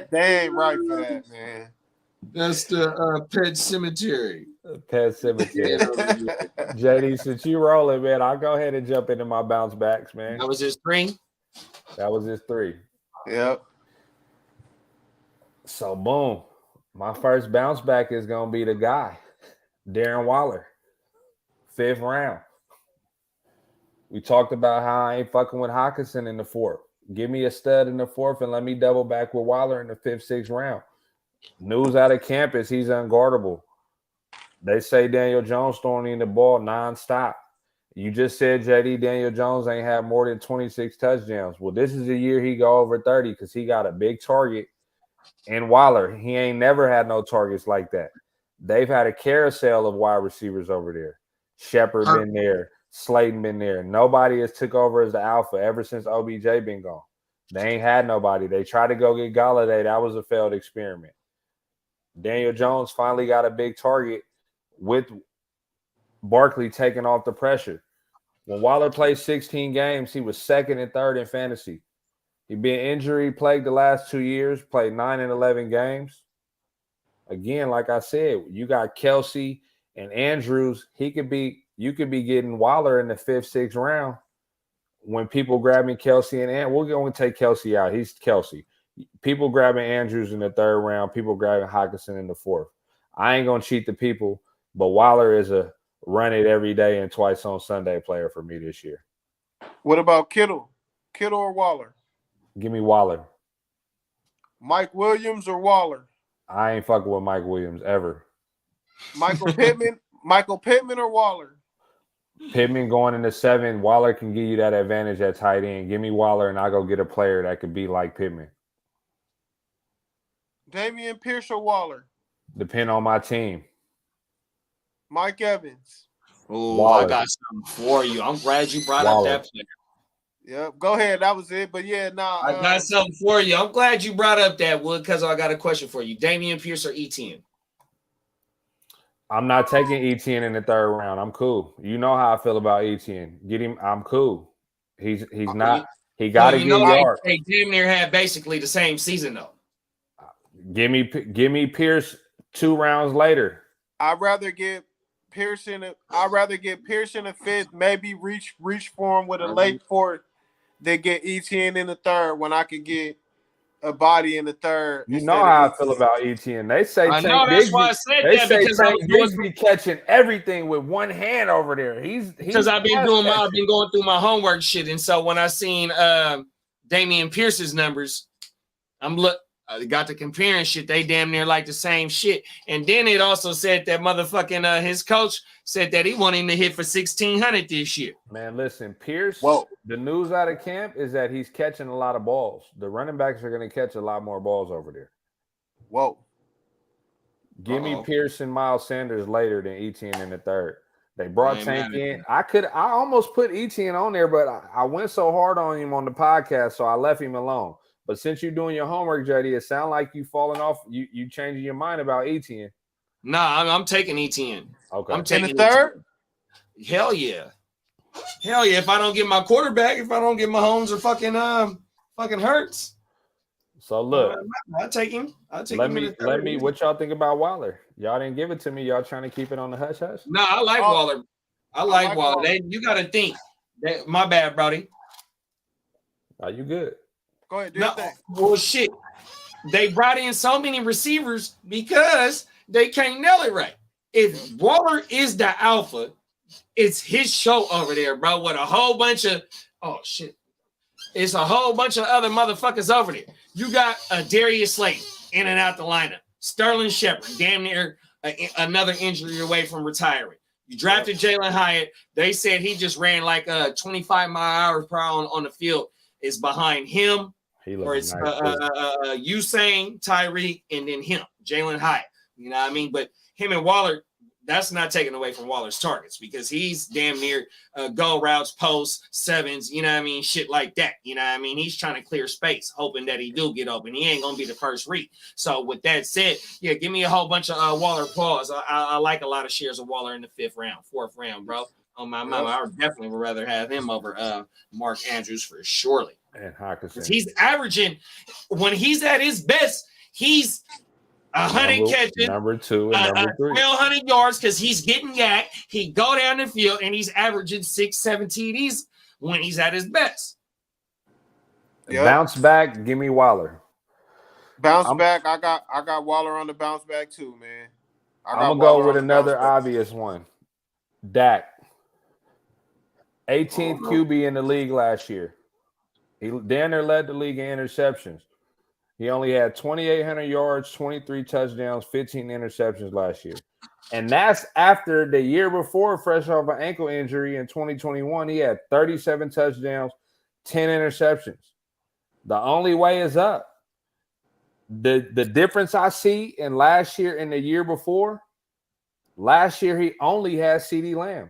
They ain't right for that, man. That's the Pet Cemetery. Pet Cemetery. JD, since you rolling, man, I'll go ahead and jump into my bounce backs, man. That was his 3? That was his 3. Yep. So, boom. My first bounce back is going to be the guy. Darren Waller, 5th round. We talked about how I ain't fucking with Hockenson in the 4th. Give me a stud in the 4th and let me double back with Waller in the 5th, 6th round. News out of campus, he's unguardable. They say Daniel Jones throwing the ball nonstop. You just said, JD, Daniel Jones ain't had more than 26 touchdowns. Well, this is the year he go over 30 because he got a big target. And Waller, he ain't never had no targets like that. They've had a carousel of wide receivers over there. Shepard been there. Slayton been there. Nobody has took over as the alpha ever since OBJ been gone. They ain't had nobody. They tried to go get Galladay. That was a failed experiment. Daniel Jones finally got a big target with Barkley taking off the pressure. When Waller played 16 games, he was 2nd and 3rd in fantasy. He been injury plagued the last 2 years, played 9 and 11 games. Again, like I said, you got Kelsey and Andrews. You could be getting Waller in the 5th, 6th round when people grabbing Kelsey and we're going to take Kelsey out. He's Kelsey. People grabbing Andrews in the 3rd round. People grabbing Hockenson in the 4th. I ain't going to cheat the people, but Waller is a run it every day and twice on Sunday player for me this year. What about Kittle? Kittle or Waller? Give me Waller. Mike Williams or Waller? I ain't fucking with Mike Williams ever. Michael Pittman or Waller? Pittman going into 7. Waller can give you that advantage at tight end. Give me Waller, and I'll go get a player that could be like Pittman. Damian Pierce or Waller? Depend on my team. Mike Evans. Oh, I got something for you. I'm glad you brought up that player. Yep, go ahead. That was it. But yeah, I got something for you. I'm glad you brought up that, Wood, because I got a question for you. Damian Pierce or Etienne? I'm not taking Etienne in the 3rd round. I'm cool. You know how I feel about Etienne. Get him. I'm cool. He's not. He got to get yards. They damn near had basically the same season though. Give me Pierce 2 rounds later. I'd rather get Pearson. I'd rather get Pearson in the 5th, maybe reach for him with a late 4th, than get ETN in the 3rd when I could get a body in the 3rd. You know how I feel about ETN. They say I know Tank that's Diggs. why I said They that say because I Tank was Diggs doing be catching everything with one hand over there. because I've been going through my homework shit, and so when I seen Damian Pierce's numbers, I got to comparing shit. They damn near like the same shit. And then it also said that motherfucking his coach said that he wanted him to hit for 1,600 this year. Man, listen, Pierce. Whoa. The news out of camp is that he's catching a lot of balls. The running backs are going to catch a lot more balls over there. Whoa. Give me Pierce and Miles Sanders later than Etienne in the 3rd. They brought Tank in. I almost put Etienne on there, but I went so hard on him on the podcast, so I left him alone. But since you're doing your homework, JD, it sounds like you falling off. You changing your mind about Etienne. Nah, I'm taking Etienne. Okay. I'm taking in the 3rd? Hell yeah. Hell yeah. If I don't get my quarterback, if I don't get Mahomes or fucking Hurts. So look. I'll take him. Let me what y'all think about Waller? Y'all didn't give it to me. Y'all trying to keep it on the hush hush? No, I like Waller. I like Waller. You gotta think. My bad, Brody. Are you good? Go ahead, do your thing. Well, shit. They brought in so many receivers because they can't nail it right. If Waller is the alpha, it's his show over there, bro, with a whole bunch of it's a whole bunch of other motherfuckers over there. You got Darius Slayton in and out the lineup. Sterling Shepard, damn near another injury away from retiring. You drafted Jalen Hyatt. They said he just ran like 25 mile per hour on the field. Is behind him. Or it's Usain, Tyreek, and then him, Jalen Hyatt. You know what I mean? But him and Waller, that's not taken away from Waller's targets because he's damn near go routes, posts, sevens, you know what I mean? Shit like that. You know what I mean? He's trying to clear space, hoping that he do get open. He ain't going to be the first read. So with that said, yeah, give me a whole bunch of Waller applause. I like a lot of shares of Waller in the 5th round, 4th round, bro. On my mama, I would definitely rather have him over Mark Andrews for surely. And Hawkinson. He's averaging, when he's at his best, he's 100 catches, number 2 and number 3, 1,200 yards because he's getting yak. He go down the field and he's averaging 6-7 TDs when he's at his best. Yep. Bounce back, give me Waller. Bounce back. I got Waller on the bounce back too, man. I'm gonna go with another obvious one. Dak, 18th QB in the league last year. He damn near led the league in interceptions. He only had 2,800 yards, 23 touchdowns, 15 interceptions last year. And that's after the year before, fresh off an ankle injury in 2021, he had 37 touchdowns, 10 interceptions. The only way is up. The difference I see in last year and the year before, last year he only had CeeDee Lamb.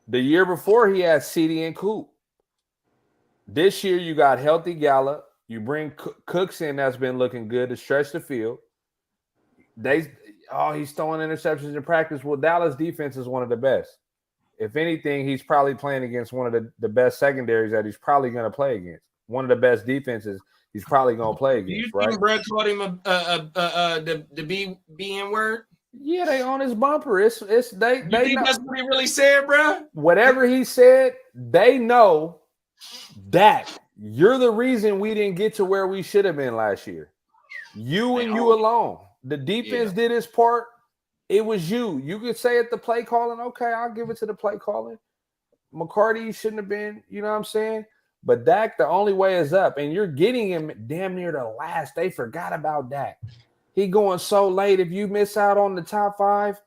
The year before he had CeeDee and Coop. This year you got healthy Gallup. You bring Cooks in that's been looking good to stretch the field. He's throwing interceptions in practice. Well, Dallas defense is one of the best. If anything, he's probably playing against one of the best secondaries that he's probably going to play against. One of the best defenses he's probably going to play against, right? Do you think Brett called him the B-N word? Yeah, they on his bumper. They think that's what he really said, bro? Whatever he said, they know Dak. You're the reason we didn't get to where we should have been last year. You and you alone. The defense did its part. It was you. You could say it the play calling. Okay, I'll give it to the play calling. McCarty shouldn't have been, you know what I'm saying? But Dak, the only way is up. And you're getting him damn near the last. They forgot about Dak. He going so late. If you miss out on the top 5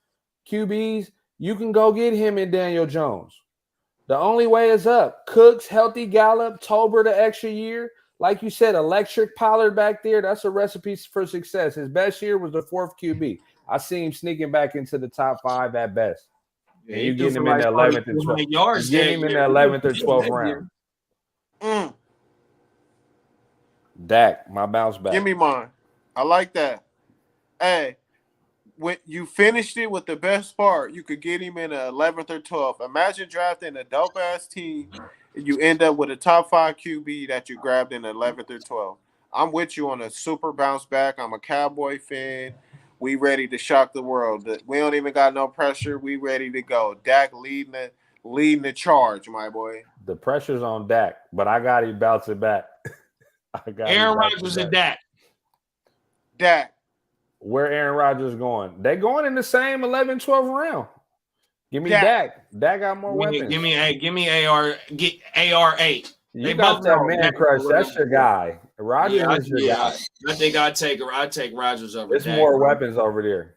QBs, you can go get him and Daniel Jones. The only way is up. Cooks, healthy Gallup, Tolbert the extra year. Like you said, electric Pollard back there. That's a recipe for success. His best year was the 4th QB. I see him sneaking back into the top 5 at best. Yeah, and you getting him in the 11th and 12th. You getting him in the 11th or 12th round. Dak, my bounce back. Give me mine. I like that. Hey, when you finished it with the best part, you could get him in the 11th or 12th. Imagine drafting a dope-ass team and you end up with a top 5 QB that you grabbed in the 11th or 12th. I'm with you on a super bounce back. I'm a Cowboy fan. We ready to shock the world. We don't even got no pressure. We ready to go. Dak leading the charge, my boy. The pressure's on Dak, but I got him bouncing back. Aaron Rodgers and Dak. Dak. Where Aaron Rodgers going? They going in the same 11, 12 round. Give me Dak. Dak got more weapons. Give me AR8. You got that man crush. That's your guy. Rodgers is your guy. I think I'd take Rodgers over. There's more weapons over there.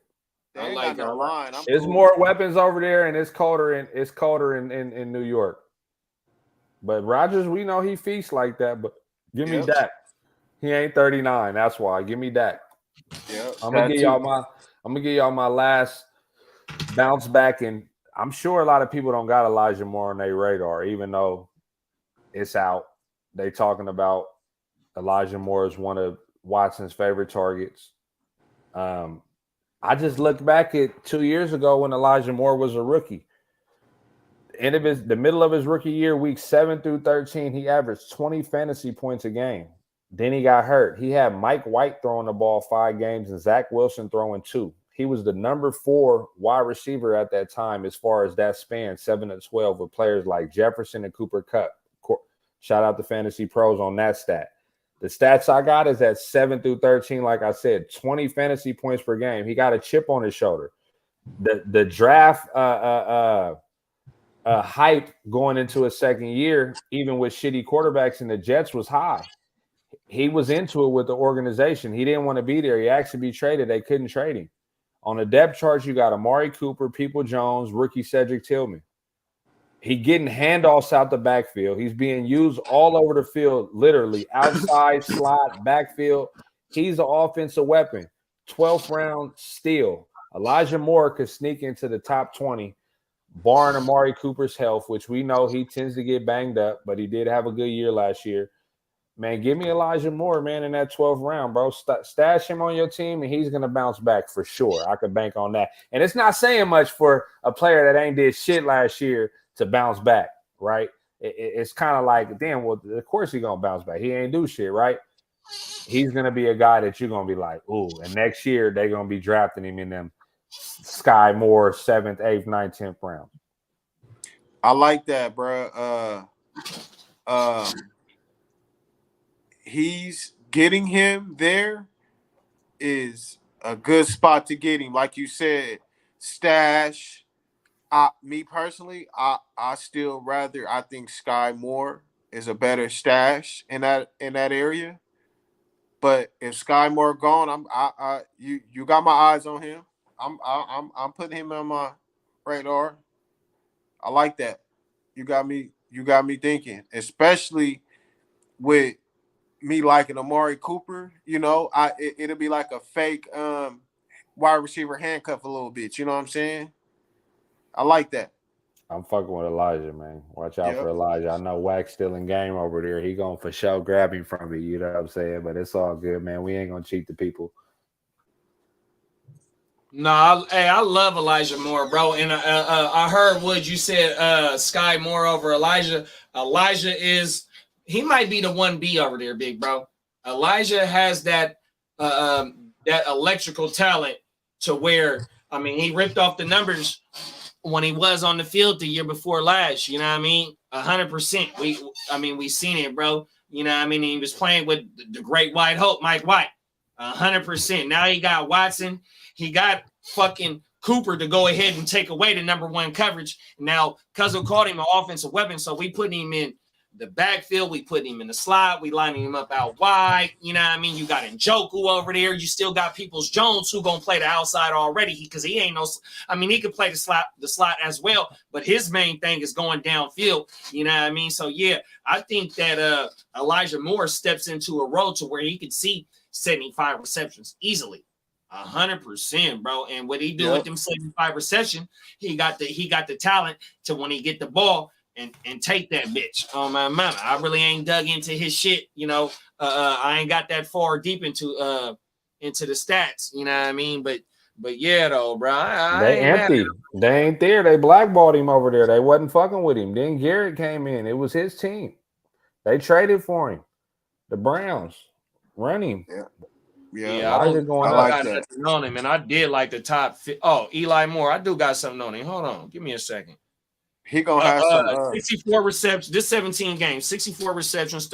I like no line. There's more weapons over there, and it's colder in New York. But Rodgers, we know he feasts like that. But give me Dak. He ain't 39. That's why. Give me Dak. Yep. I'm gonna give y'all my last bounce back, and I'm sure a lot of people don't got Elijah Moore on their radar, even though it's out. They talking about Elijah Moore as one of Watson's favorite targets. I just looked back at 2 years ago when Elijah Moore was a rookie. The middle of his rookie year, weeks 7 through 13, he averaged 20 fantasy points a game. Then he got hurt. He had Mike White throwing the ball 5 games and Zach Wilson throwing 2. He was the number 4 wide receiver at that time as far as that span, 7 to 12, with players like Jefferson and Cooper Kupp. Shout out to Fantasy Pros on that stat. The stats I got is at 7 through 13, like I said, 20 fantasy points per game. He got a chip on his shoulder. The draft hype going into his second year, even with shitty quarterbacks in the Jets, was high. He was into it with the organization. He didn't want to be there. He asked to be traded. They couldn't trade him. On the depth chart, you got Amari Cooper, People Jones, rookie Cedric Tillman. He getting handoffs out the backfield. He's being used all over the field, literally outside, slot, backfield. He's an offensive weapon. 12th round steal. Elijah Moore could sneak into the top 20, barring Amari Cooper's health, which we know he tends to get banged up, but he did have a good year last year. Man, give me Elijah Moore, man, in that 12th round, bro. Stash him on your team, and he's going to bounce back for sure. I could bank on that. And it's not saying much for a player that ain't did shit last year to bounce back, right? It's kind of like, damn, well, of course he's going to bounce back. He ain't do shit, right? He's going to be a guy that you're going to be like, ooh, and next year they're going to be drafting him in them Sky Moore 7th, 8th, 9th, 10th round. I like that, bro. He's getting him there is a good spot to get him. Like you said, stash. Me personally, I still rather, I think Sky Moore is a better stash in that area. But if Sky Moore gone, you got my eyes on him. I'm putting him on my radar. I like that. You got me thinking, especially with me liking Amari Cooper. You know, it'll be like a fake wide receiver handcuff a little bit. You know what I'm saying? I like that. I'm fucking with Elijah, man. Watch out for Elijah. I know Wack's still in game over there. He going for sure grab him from me. You know what I'm saying? But it's all good, man. We ain't going to cheat the people. No, I love Elijah Moore, bro. And I heard what you said, Sky Moore over Elijah. Elijah he might be the 1B over there, big bro. Elijah has that electrical talent to where, I mean, he ripped off the numbers when he was on the field the year before last, you know what I mean? 100%. We seen it, bro. You know what I mean? He was playing with the great white hope, Mike White. 100%. Now he got Watson. He got fucking Cooper to go ahead and take away the number 1 coverage. Now, Cuzzo called him an offensive weapon, so we put him in the backfield. We put him in the slot. We lining him up out wide. You know what I mean? You got Njoku over there. You still got Peoples Jones who gonna play the outside already because he ain't no. I mean, he could play the slot as well, but his main thing is going downfield. You know what I mean? So yeah, I think that Elijah Moore steps into a role to where he could see 75 receptions easily. 100%, bro. And what he do with them 75 reception, he got the talent to when he get the ball and take that bitch. Oh my mama, I really ain't dug into his shit. You know, I ain't got that far deep into the stats. You know what I mean? But yeah, though, bro. They empty. They ain't there. They blackballed him over there. They wasn't fucking with him. Then Garrett came in. It was his team. They traded for him. The Browns run him. Yeah. Yeah, Elijah going I up. got nothing on him, and I did like the top. Oh, Eli Moore, I do got something on him. Hold on, give me a second. He gonna have some 64 receptions. This 17 games, 64 receptions,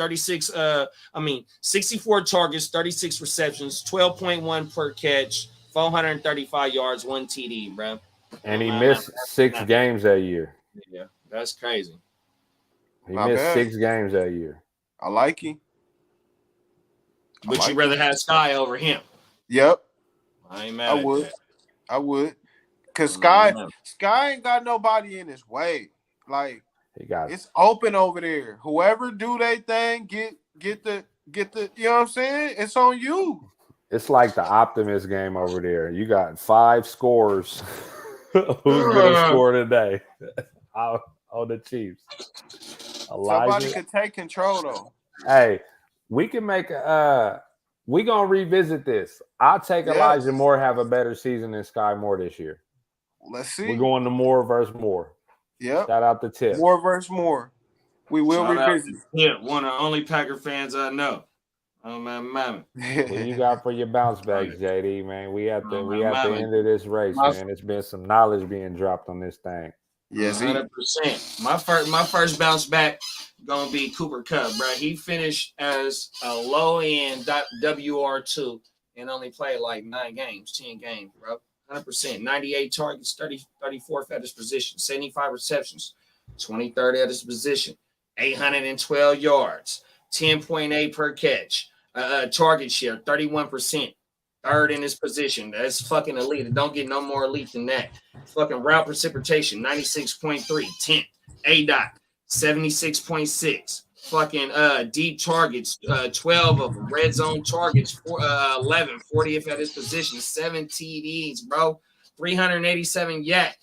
64 targets, 36 receptions, 12.1 per catch, 435 yards, 1 TD, bro. And he missed 6 games that year. Yeah, that's crazy. He missed 6 games that year. I like him. Would you rather have Sky over him? Yep. I ain't mad. I would. Cause Sky ain't got nobody in his way. Like it's open over there. Whoever do they thing, get the you know what I'm saying? It's on you. It's like the Optimist game over there. You got 5 scores. Who's gonna score today? On the Chiefs. Elijah. Somebody could take control though. Hey, we can make we gonna revisit this. I'll take Elijah Moore have a better season than Sky Moore this year. Let's see. We're going to Moore versus Moore. Yep. Shout out to Tip. Moore versus Moore. We will revisit. Yeah, one of the only Packer fans I know. Oh my mama. What you got for your bounce backs, JD, man? We at the end of this race, man. It's been some knowledge being dropped on this thing. Yes, 100%. My first bounce back gonna be Cooper Kupp, bro. He finished as a low end WR2 and only played like 10 games, bro. 100%. 98 targets, 34th at his position, 75 receptions, 23rd at his position, 812 yards, 10.8 per catch, target share, 31%. Third in his position. That's fucking elite. Don't get no more elite than that. Fucking route precipitation, 96.3. 10th. A-dot, 76.6. Fucking deep targets, 12 of them. Red zone targets, 11. 40th at his position. 7 TDs, bro. 387 yak.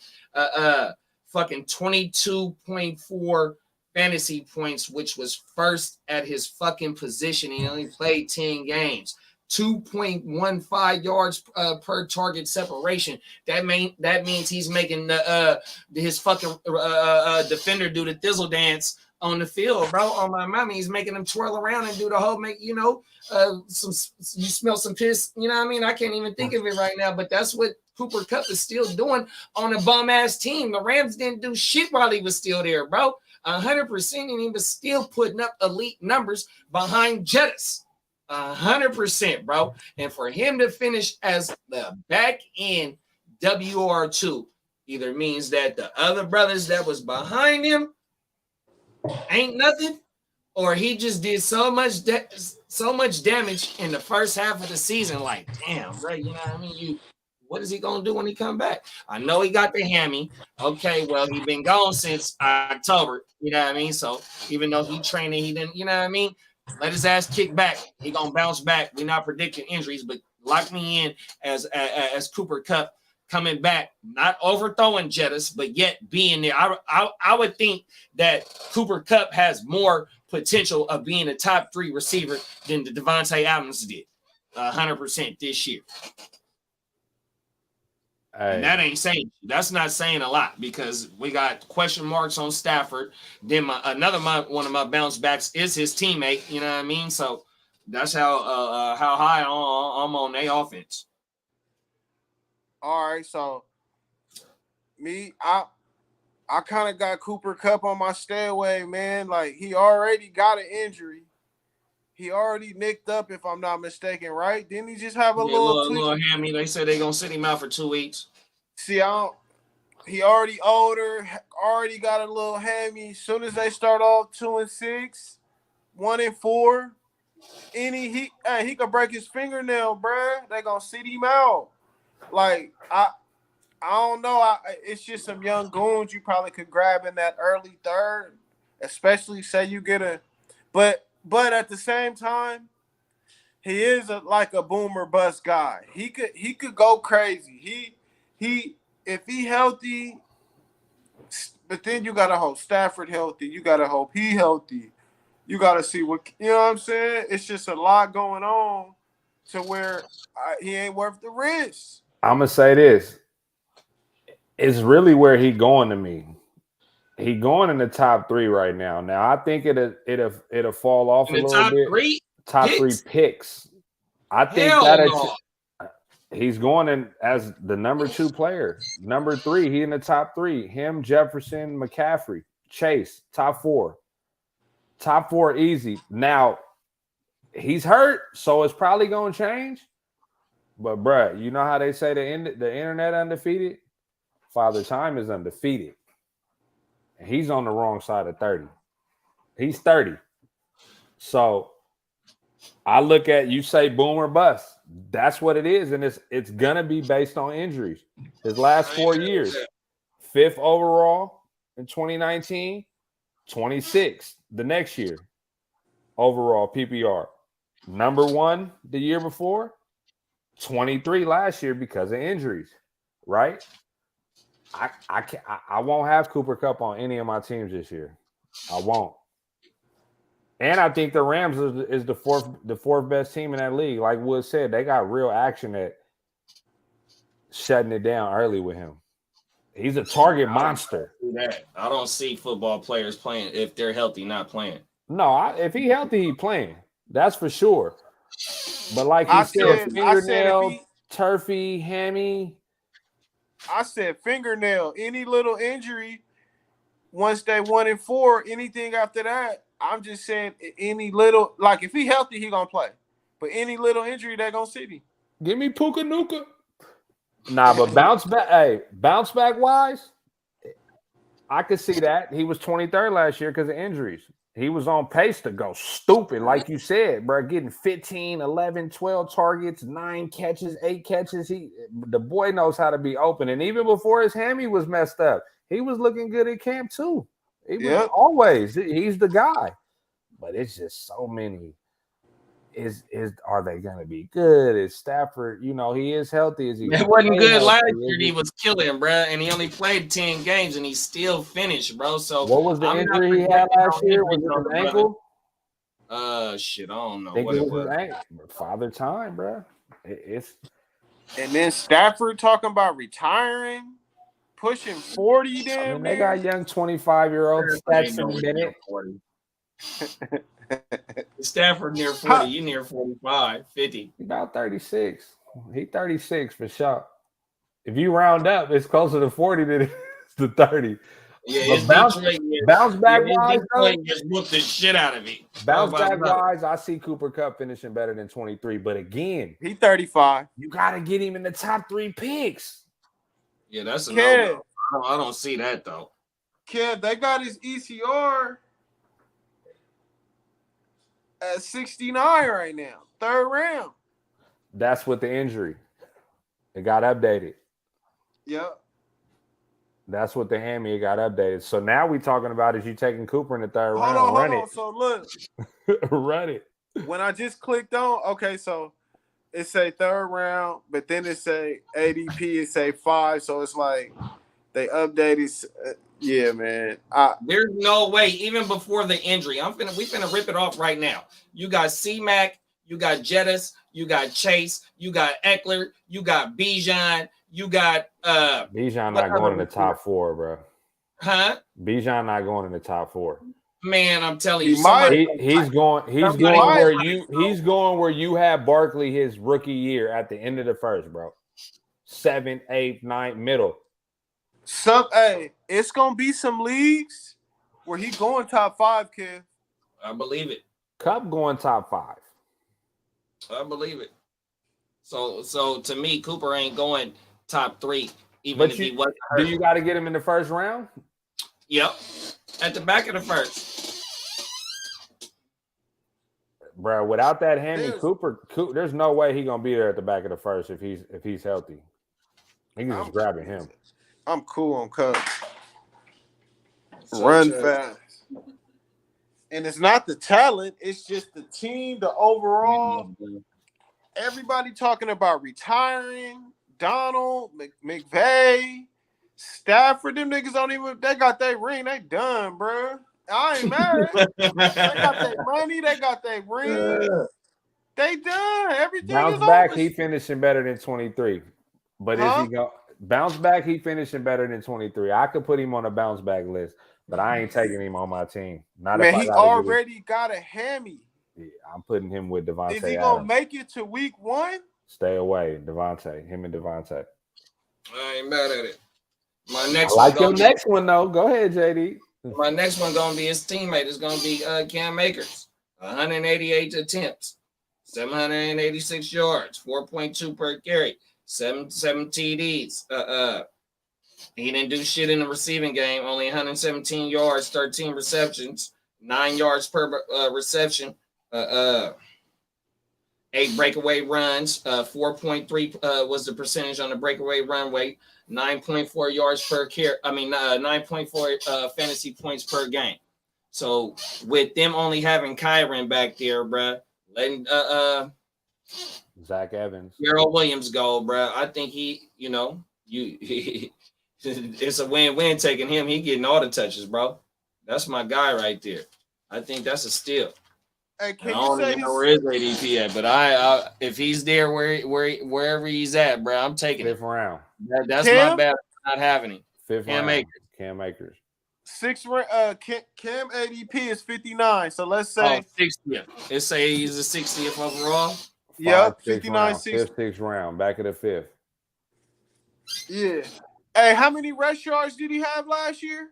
Fucking 22.4 fantasy points, which was first at his fucking position. He only played 10 games. 2.15 yards per target separation. That means he's making his fucking defender do the thizzle dance on the field, bro. On my mommy, he's making him twirl around and do the whole you smell some piss. You know what I mean? I can't even think of it right now, but that's what Cooper Kupp is still doing on a bum ass team. The Rams didn't do shit while he was still there, bro. 100%, and he was still putting up elite numbers behind Jettis. 100%, bro. And for him to finish as the back end WR2 either means that the other brothers that was behind him ain't nothing, or he just did so much damage in the first half of the season. Like, damn, bro, you know what I mean? What is he gonna do when he come back? I know he got the hammy. Okay, well, he been gone since October. You know what I mean? So even though he training, he didn't. You know what I mean? Let his ass kick back. He gonna bounce back. We're not predicting injuries, but lock me in as Cooper Kupp coming back, not overthrowing Jettis, but yet being there. I would think that Cooper Kupp has more potential of being a top 3 receiver than the Devontae Adams did. 100% this year. And that's not saying a lot, because we got question marks on Stafford. Then one of my bounce backs is his teammate. You know what I mean? So that's how high I'm on their offense. All right, so me, I kind of got Cooper Kupp on my stay away, man. Like, he already got an injury. He already nicked up, if I'm not mistaken, right? Didn't he just have a little hammy? They said they're gonna sit him out for 2 weeks. See, he already older, already got a little hammy. As soon as they start off 2-6, 1-4, he could break his fingernail, bruh. They gonna sit him out. Like, I don't know. It's just some young goons you probably could grab in that early third, especially say you get a, but at the same time, he is like a boomer bust guy. He could go crazy. He if he healthy, but then you gotta hope Stafford healthy. You gotta hope he healthy. You gotta see what, you know what I'm saying. It's just a lot going on to where he ain't worth the risk. I'm gonna say this. It's really where he going to me. He going in the top 3 right now. Now I think it'll fall off a little bit. Top 3 picks. I think Hell no. he's going in as the number 2 player. Number 3, he in the top 3. Him, Jefferson, McCaffrey, Chase, top 4. Top 4 easy. Now, he's hurt, so it's probably going to change. But, bruh, you know how they say the internet undefeated? Father Time is undefeated. And he's on the wrong side of 30. He's 30. So, I look at, you say boom or bust. That's what it is, and it's going to be based on injuries. His last 4 years, 5th overall in 2019, 26th the next year overall PPR. Number 1 the year before, 23 last year because of injuries, right? I won't have Cooper Kupp on any of my teams this year. I won't. And I think the Rams is the fourth best team in that league. Like Wood said, they got real action at shutting it down early with him. He's a target monster. I don't see football players playing if they're healthy, not playing. No, if he healthy, he playing. That's for sure. But like he said, fingernail, turfy, hammy. I said fingernail. Any little injury, once they 1-4, anything after that, I'm just saying any little, like if he healthy, he gonna play. But any little injury, they gonna sit him. Give me Puka Nuka. Nah, but bounce back wise, I could see that. He was 23rd last year because of injuries. He was on pace to go stupid, like you said, bro, getting 15, 11, 12 targets, 9 catches, 8 catches. The boy knows how to be open. And even before his hammy was messed up, he was looking good at camp too. He was always. He's the guy. But it's just so many. Are they going to be good? Is Stafford, he is healthy. Is he? It wasn't good last year. He was killing, bro, and he only played 10 games, and he still finished, bro. So what was the injury he had last year? Was it his ankle? Shit, I don't know. What it was. Father Time, bro. And then Stafford talking about retiring, pushing 40. Damn, they got young 25-year-olds. That's in a minute. Stafford near 40, you near 45, 50. About 36. He 36 for sure. If you round up, it's closer to 40 than it is to 30. Yeah, bounce back wise, just whooped the shit out of me. Bounce back wise, I see Cooper Kupp finishing better than 23. But again, he 35. You gotta get him in the top 3 picks. Yeah, that's a no. I don't see that though. Kid, they got his ECR at 69 right now, 3rd round. That's with the injury. It got updated. Yep. That's what the hammy got updated. So now we talking about is you taking Cooper in the 3rd round. Hold on. So look. Run it. When I just clicked on, okay, so it say 3rd round, but then it say ADP, it say 5. So it's like they updated. Yeah, man. There's no way, even before the injury. We finna rip it off right now. You got C-Mac, you got Jettis, you got Chase, you got Eckler, you got Bijan, you got Bijan not going in the top 4, bro. Huh? Bijan not going in the top 4. Man, I'm telling you, he's going where you have Barkley his rookie year at the end of the 1st, bro. 7, 8, 9, middle. It's gonna be some leagues where he going top 5, kid. I believe it. Kupp going top 5. I believe it. So to me, Cooper ain't going top 3, even if he wasn't hurt. Do you got to get him in the 1st round? Yep, at the back of the 1st. Bro, without that hammy, Cooper, there's no way he's gonna be there at the back of the 1st if he's healthy. He's just grabbing him. I'm cool on Kupp. Run fast. And it's not the talent, it's just the team, the overall. Everybody talking about retiring. Donald, McVay, Stafford, them niggas don't even, they got their ring. They done, bro. I ain't mad. They got their money. They got their ring. They done. Everything bounce back, he finishing better than 23. But if he go bounce back, he finishing better than 23. I could put him on a bounce back list, but I ain't taking him on my team. Not man, he already got a hammy. Yeah, I'm putting him with Devontae Is he Adams. gonna make it to week 1? Stay away, Devontae. Him and Devontae. I ain't mad at it. My I next like your one next one though. Go ahead, JD. My next one gonna be his teammate. It's gonna be Cam Akers. 188 attempts, 786 yards, 4.2 per carry, seven TDs. He didn't do shit in the receiving game. Only 117 yards, 13 receptions, 9 yards per reception. 8 breakaway runs. 4.3 was the percentage on the breakaway run rate. 9.4 yards per carry. 9.4 fantasy points per game. So with them only having Kyron back there, bruh, letting Zach Evans, Darrell Williams go, bruh. I think it's a win-win taking him. He getting all the touches, bro. That's my guy right there. I think that's a steal. Hey, I can don't you say even know where his ADP at, but I if he's there wherever he's at, bro, I'm taking fifth it. round. That's my bad for not having him. Fifth Cam round. Akers. Cam Akers. Cam ADP is 59. So let's say 60th. Let's say he's a 60th overall. yep, 5, 6 59, round, 60. fifth, sixth round, back of the fifth. Yeah. Hey, how many rush yards did he have last year?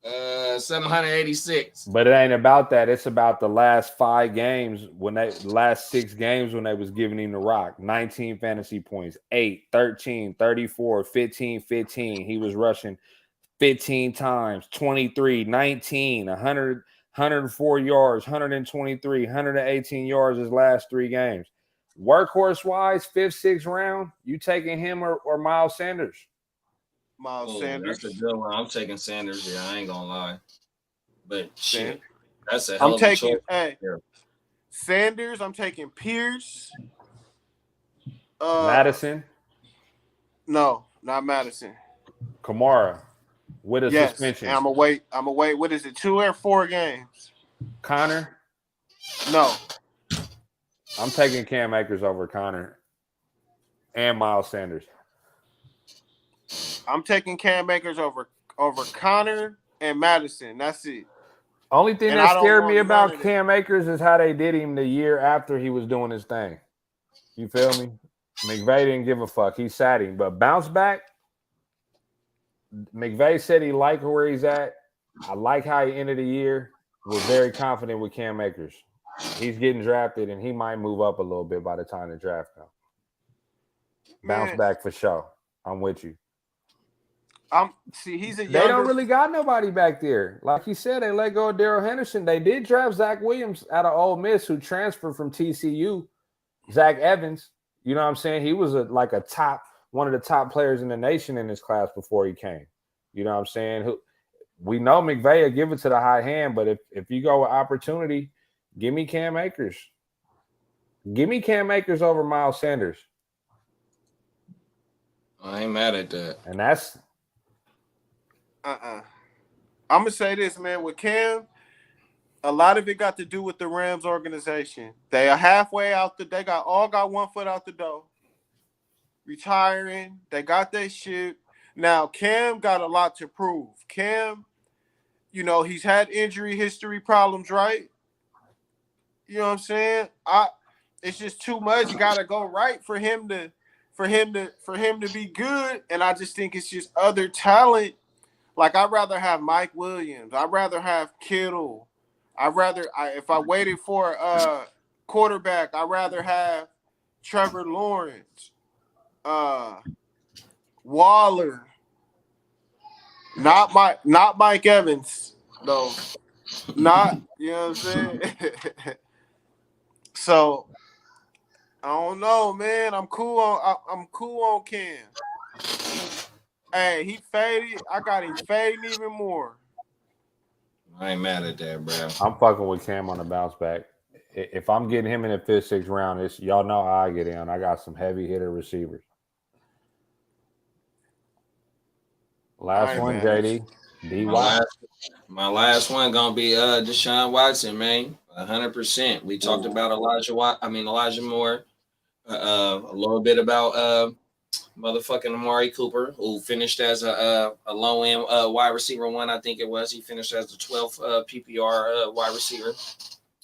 786. But it ain't about that. It's about the last 5 games last 6 games when they was giving him the rock. 19 fantasy points, 8, 13, 34, 15, 15. He was rushing 15 times, 23, 19, 100, 104 yards, 123, 118 yards his last 3 games. Workhorse-wise, 5th, 6th round, you taking him or Miles Sanders? Miles Sanders. That's a good one. I'm taking Sanders. Yeah, I ain't gonna lie. But shit, that's a I'm hell of a taking choice. Sanders. I'm taking Pierce. Madison? No, not Madison. Kamara with a suspension. And I'm gonna wait. What is it? 2 or 4 games? Connor? No. I'm taking Cam Akers over Connor and Miles Sanders. I'm taking Cam Akers over Connor and Madison. That's it. Only thing that scared me about Cam Akers is how they did him the year after he was doing his thing. You feel me? McVay didn't give a fuck. He sat him. But bounce back, McVay said he liked where he's at. I like how he ended the year. We're very confident with Cam Akers. He's getting drafted, and he might move up a little bit by the time the draft comes. Bounce back for sure. I'm with you. He's a They don't really got nobody back there. Like you said, they let go of Darrell Henderson. They did draft Zach Williams out of Ole Miss, who transferred from TCU. Zach Evans, you know what I'm saying? He was one of the top players in the nation in this class before he came. You know what I'm saying? We know McVay will give it to the high hand, but if you go with opportunity, give me Cam Akers. Give me Cam Akers over Miles Sanders. I ain't mad at that. And that's I'm gonna say this, man. With Cam, a lot of it got to do with the Rams organization. They are halfway out they got 1 foot out the door. Retiring. They got their shit. Now, Cam got a lot to prove. Cam, he's had injury history problems, right? You know what I'm saying? It's just too much. You gotta go right for him to be good. And I just think it's just other talent. Like, I'd rather have Mike Williams. I'd rather have Kittle. If I waited for a quarterback, I'd rather have Trevor Lawrence, Waller. Not Mike Evans, though. Not, you know what I'm saying? So, I don't know, man. I'm cool on Cam. Hey, he faded. I got him fading even more. I ain't mad at that, bro. I'm fucking with Cam on the bounce back. If I'm getting him in the 5th, 6th round, y'all know how I get in. I got some heavy hitter receivers. Last one, JD. My last one gonna be Deshaun Watson, man. 100%. We talked about Elijah Moore. A little bit about motherfucking Amari Cooper, who finished as a low end wide receiver 1. I think it was. He finished as the 12th PPR wide receiver.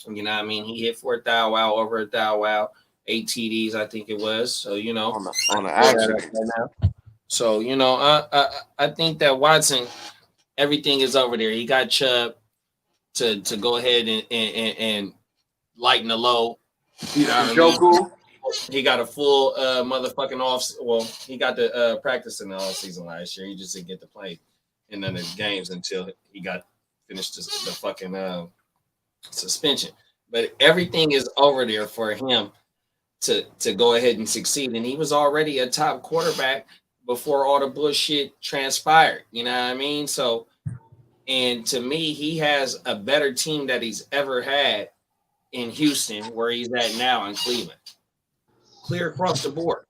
You know what I mean? He hit 4,000 wow, over 1,000 wow, 8 TDs, I think it was. So, you know, on the action. So, you know, I think that Watson, everything is over there. He got Chubb to go ahead and lighten the load. You know what I mean? He got a full motherfucking off. Well, he got the practice in the off season last year. He just didn't get to play in none of his games until he got finished the fucking suspension. But everything is over there for him to go ahead and succeed. And he was already a top quarterback before all the bullshit transpired. You know what I mean? So, and to me, he has a better team that he's ever had in Houston, where he's at now in Cleveland. Clear across the board,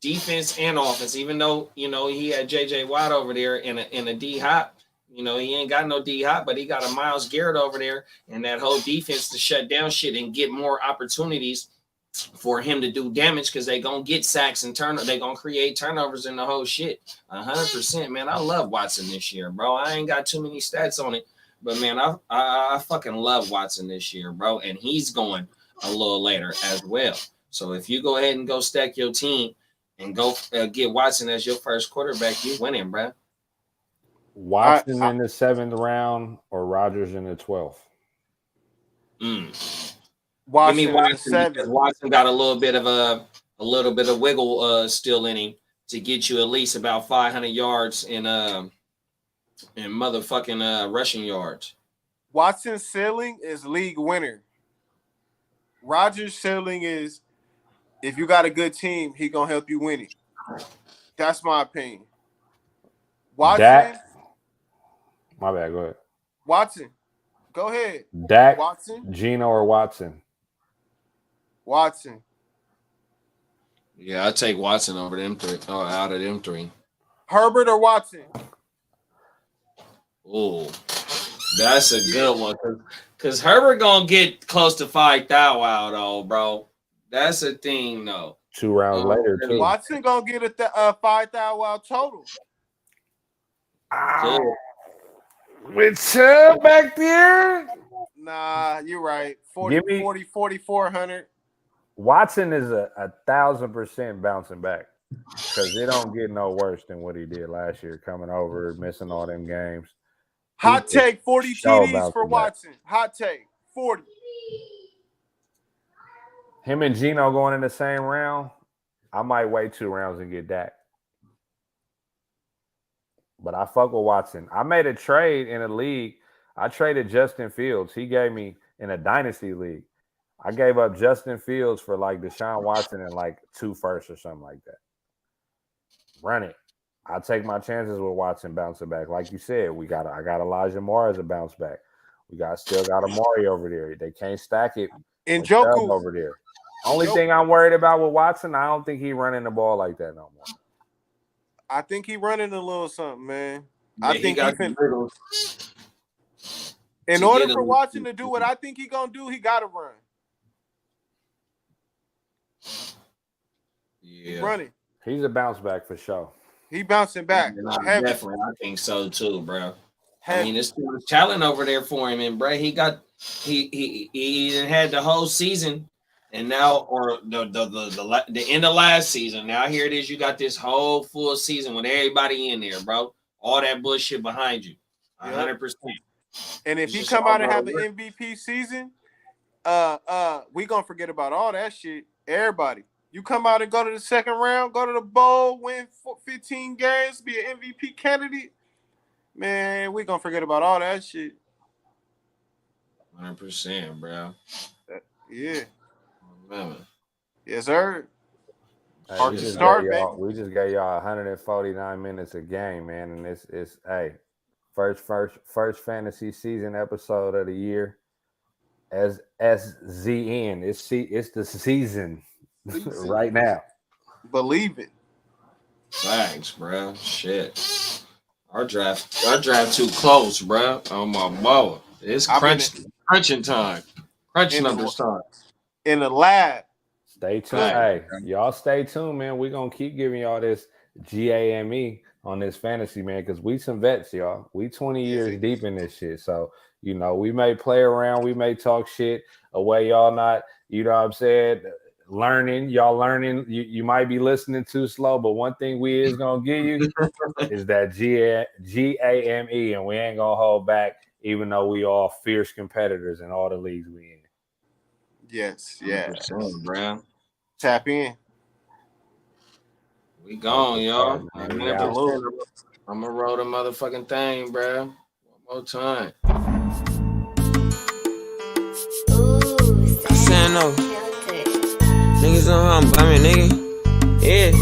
defense and offense. Even though, you know, he had J.J. Watt over there in a D Hop. You know, he ain't got no D Hop, but he got a Myles Garrett over there and that whole defense to shut down shit and get more opportunities for him to do damage, because they gonna get sacks and they gonna create turnovers in the whole shit. 100%, man. I love Watson this year, bro. I ain't got too many stats on it, but man, I fucking love Watson this year, bro. And he's going a little later as well. So if you go ahead and go stack your team and go get Watson as your first quarterback, you winning, bro. Watson in the 7th round or Rodgers in the 12th? Watson, give me Watson, because Watson got a little bit of wiggle still in him to get you at least about 500 yards in motherfucking rushing yards. Watson's ceiling is league winner. Rodgers' ceiling is, if you got a good team, he gonna help you win it. That's my opinion. Watson. Dak? My bad. Go ahead. Watson. Go ahead. Dak, Watson, Geno, or Watson? Watson. Yeah, I take Watson over them three. Or out of them three. Herbert or Watson? Oh, that's a good one. Cause Herbert gonna get close to 5,000 out though, bro. That's a thing, though. 2 rounds later, too. Watson gonna get a 5,000 out total. With Chubb back there? Nah, you're right. 4,400. Watson is 1,000% bouncing back, because it don't get no worse than what he did last year, coming over, missing all them games. Hot take, 40 TDs for Watson. Hot take, 40. Him and Geno going in the same round, I might wait 2 rounds and get Dak. But I fuck with Watson. I made a trade in a league. I traded Justin Fields. He gave me, in a dynasty league, I gave up Justin Fields for like Deshaun Watson and like 2 firsts or something like that. Run it. I'll take my chances with Watson bouncing back. Like you said, I got Elijah Moore as a bounce back. Still got Amari over there. They can't stack it. And Joku over there. Only thing I'm worried about with Watson, I don't think he's running the ball like that no more. I think he running a little something, man. Yeah, I think he can. In order for Watson to do what I think he gonna do, he gotta run. Yeah, he's running. He's a bounce back for sure. He bouncing back. Definitely, I think so too, bro. I mean, there's too much talent over there for him, and bro, he had the whole season. And now, or the end of last season, now here it is. You got this whole full season with everybody in there, bro. All that bullshit behind you, 100%. And if he come out and have an MVP season, we gonna forget about all that shit. Everybody, you come out and go to the second round, go to the bowl, win 15 games, be an MVP candidate, man. We gonna forget about all that shit. 100%, bro. Yeah. Man. Yes, sir. Hey, Heart2Start, baby. We just gave y'all 149 minutes a game, man, and it's first fantasy season episode of the year. As SZN, it's the season right now. Believe it. Thanks, bro. Shit. Our draft too close, bro. Oh my boy. It's crunching time. Crunch numbers time. In the lab. Stay tuned. Hey, y'all stay tuned, man. We're going to keep giving y'all this GAME on this fantasy, man, because we some vets, y'all. We 20 years deep in this shit. So, you know, we may play around, we may talk shit away, y'all not, you know what I'm saying, learning. You might be listening too slow, but one thing we is gonna give you is that GAME, and we ain't gonna hold back, even though we all fierce competitors in all the leagues we in. Yes, 100%, bro. Tap in. We gone, y'all. Start, I'm gonna roll the motherfucking thing, bro. One more time. Saying no. Niggas on hum, I mean, nigga. Yeah.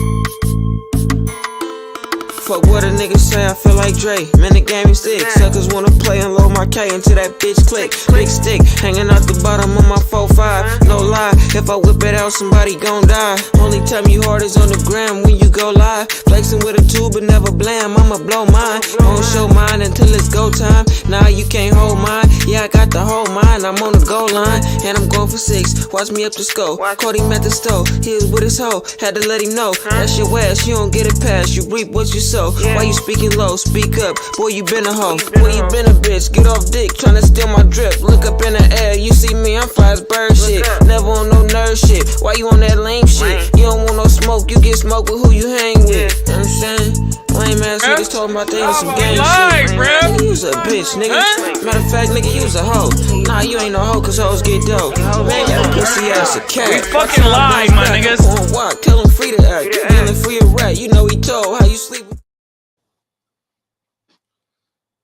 Fuck what a nigga say, I feel like Dre. Man, the game is thick. Suckers wanna play and load my K until that bitch click. Big stick, hanging out the bottom of my 4-5. No lie, if I whip it out, somebody gon' die. Only time you hard is on the gram when you go live. Flexing with a tube but never blam, I'ma blow mine. Won't show mine until it's go time. Nah, you can't hold mine. Yeah, I got the whole mine, I'm on the goal line. And I'm going for 6, watch me up the scope. Caught him at the stove, he was with his hoe. Had to let him know, that's your ass, you don't get it past. You reap what you sow. Why you speaking low? Speak up, boy, you been a hoe. Boy, you been a bitch, get off dick, tryna steal my drip. Look up in the air, you see me, I'm fly as bird shit. Never on no nerd shit, why you on that lame shit? You don't want no smoke, you get smoke with who you hang with. You know what I'm saying? Lame ass niggas talking about they on some gang shit. Nigga, you's a bitch, nigga. Matter of fact, nigga, you's a hoe. Nah, you ain't no hoe, cause hoes get dope. Man, you pussy ass a cat. We fucking lied, my niggas. Walk, tell him free to act. Feeling free of rat, you know he told how you sleep with.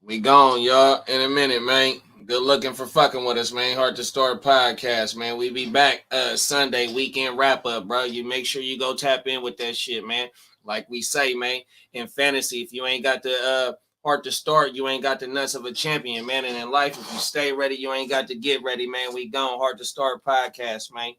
We gone, y'all. In a minute, man. Good looking for fucking with us, man. Heart2Start podcast, man. We be back Sunday weekend wrap up, bro. You make sure you go tap in with that shit, man. Like we say, man, in fantasy, if you ain't got the Heart2Start, you ain't got the nuts of a champion, man. And in life, if you stay ready, you ain't got to get ready, man. We gone. Heart2Start podcast, man.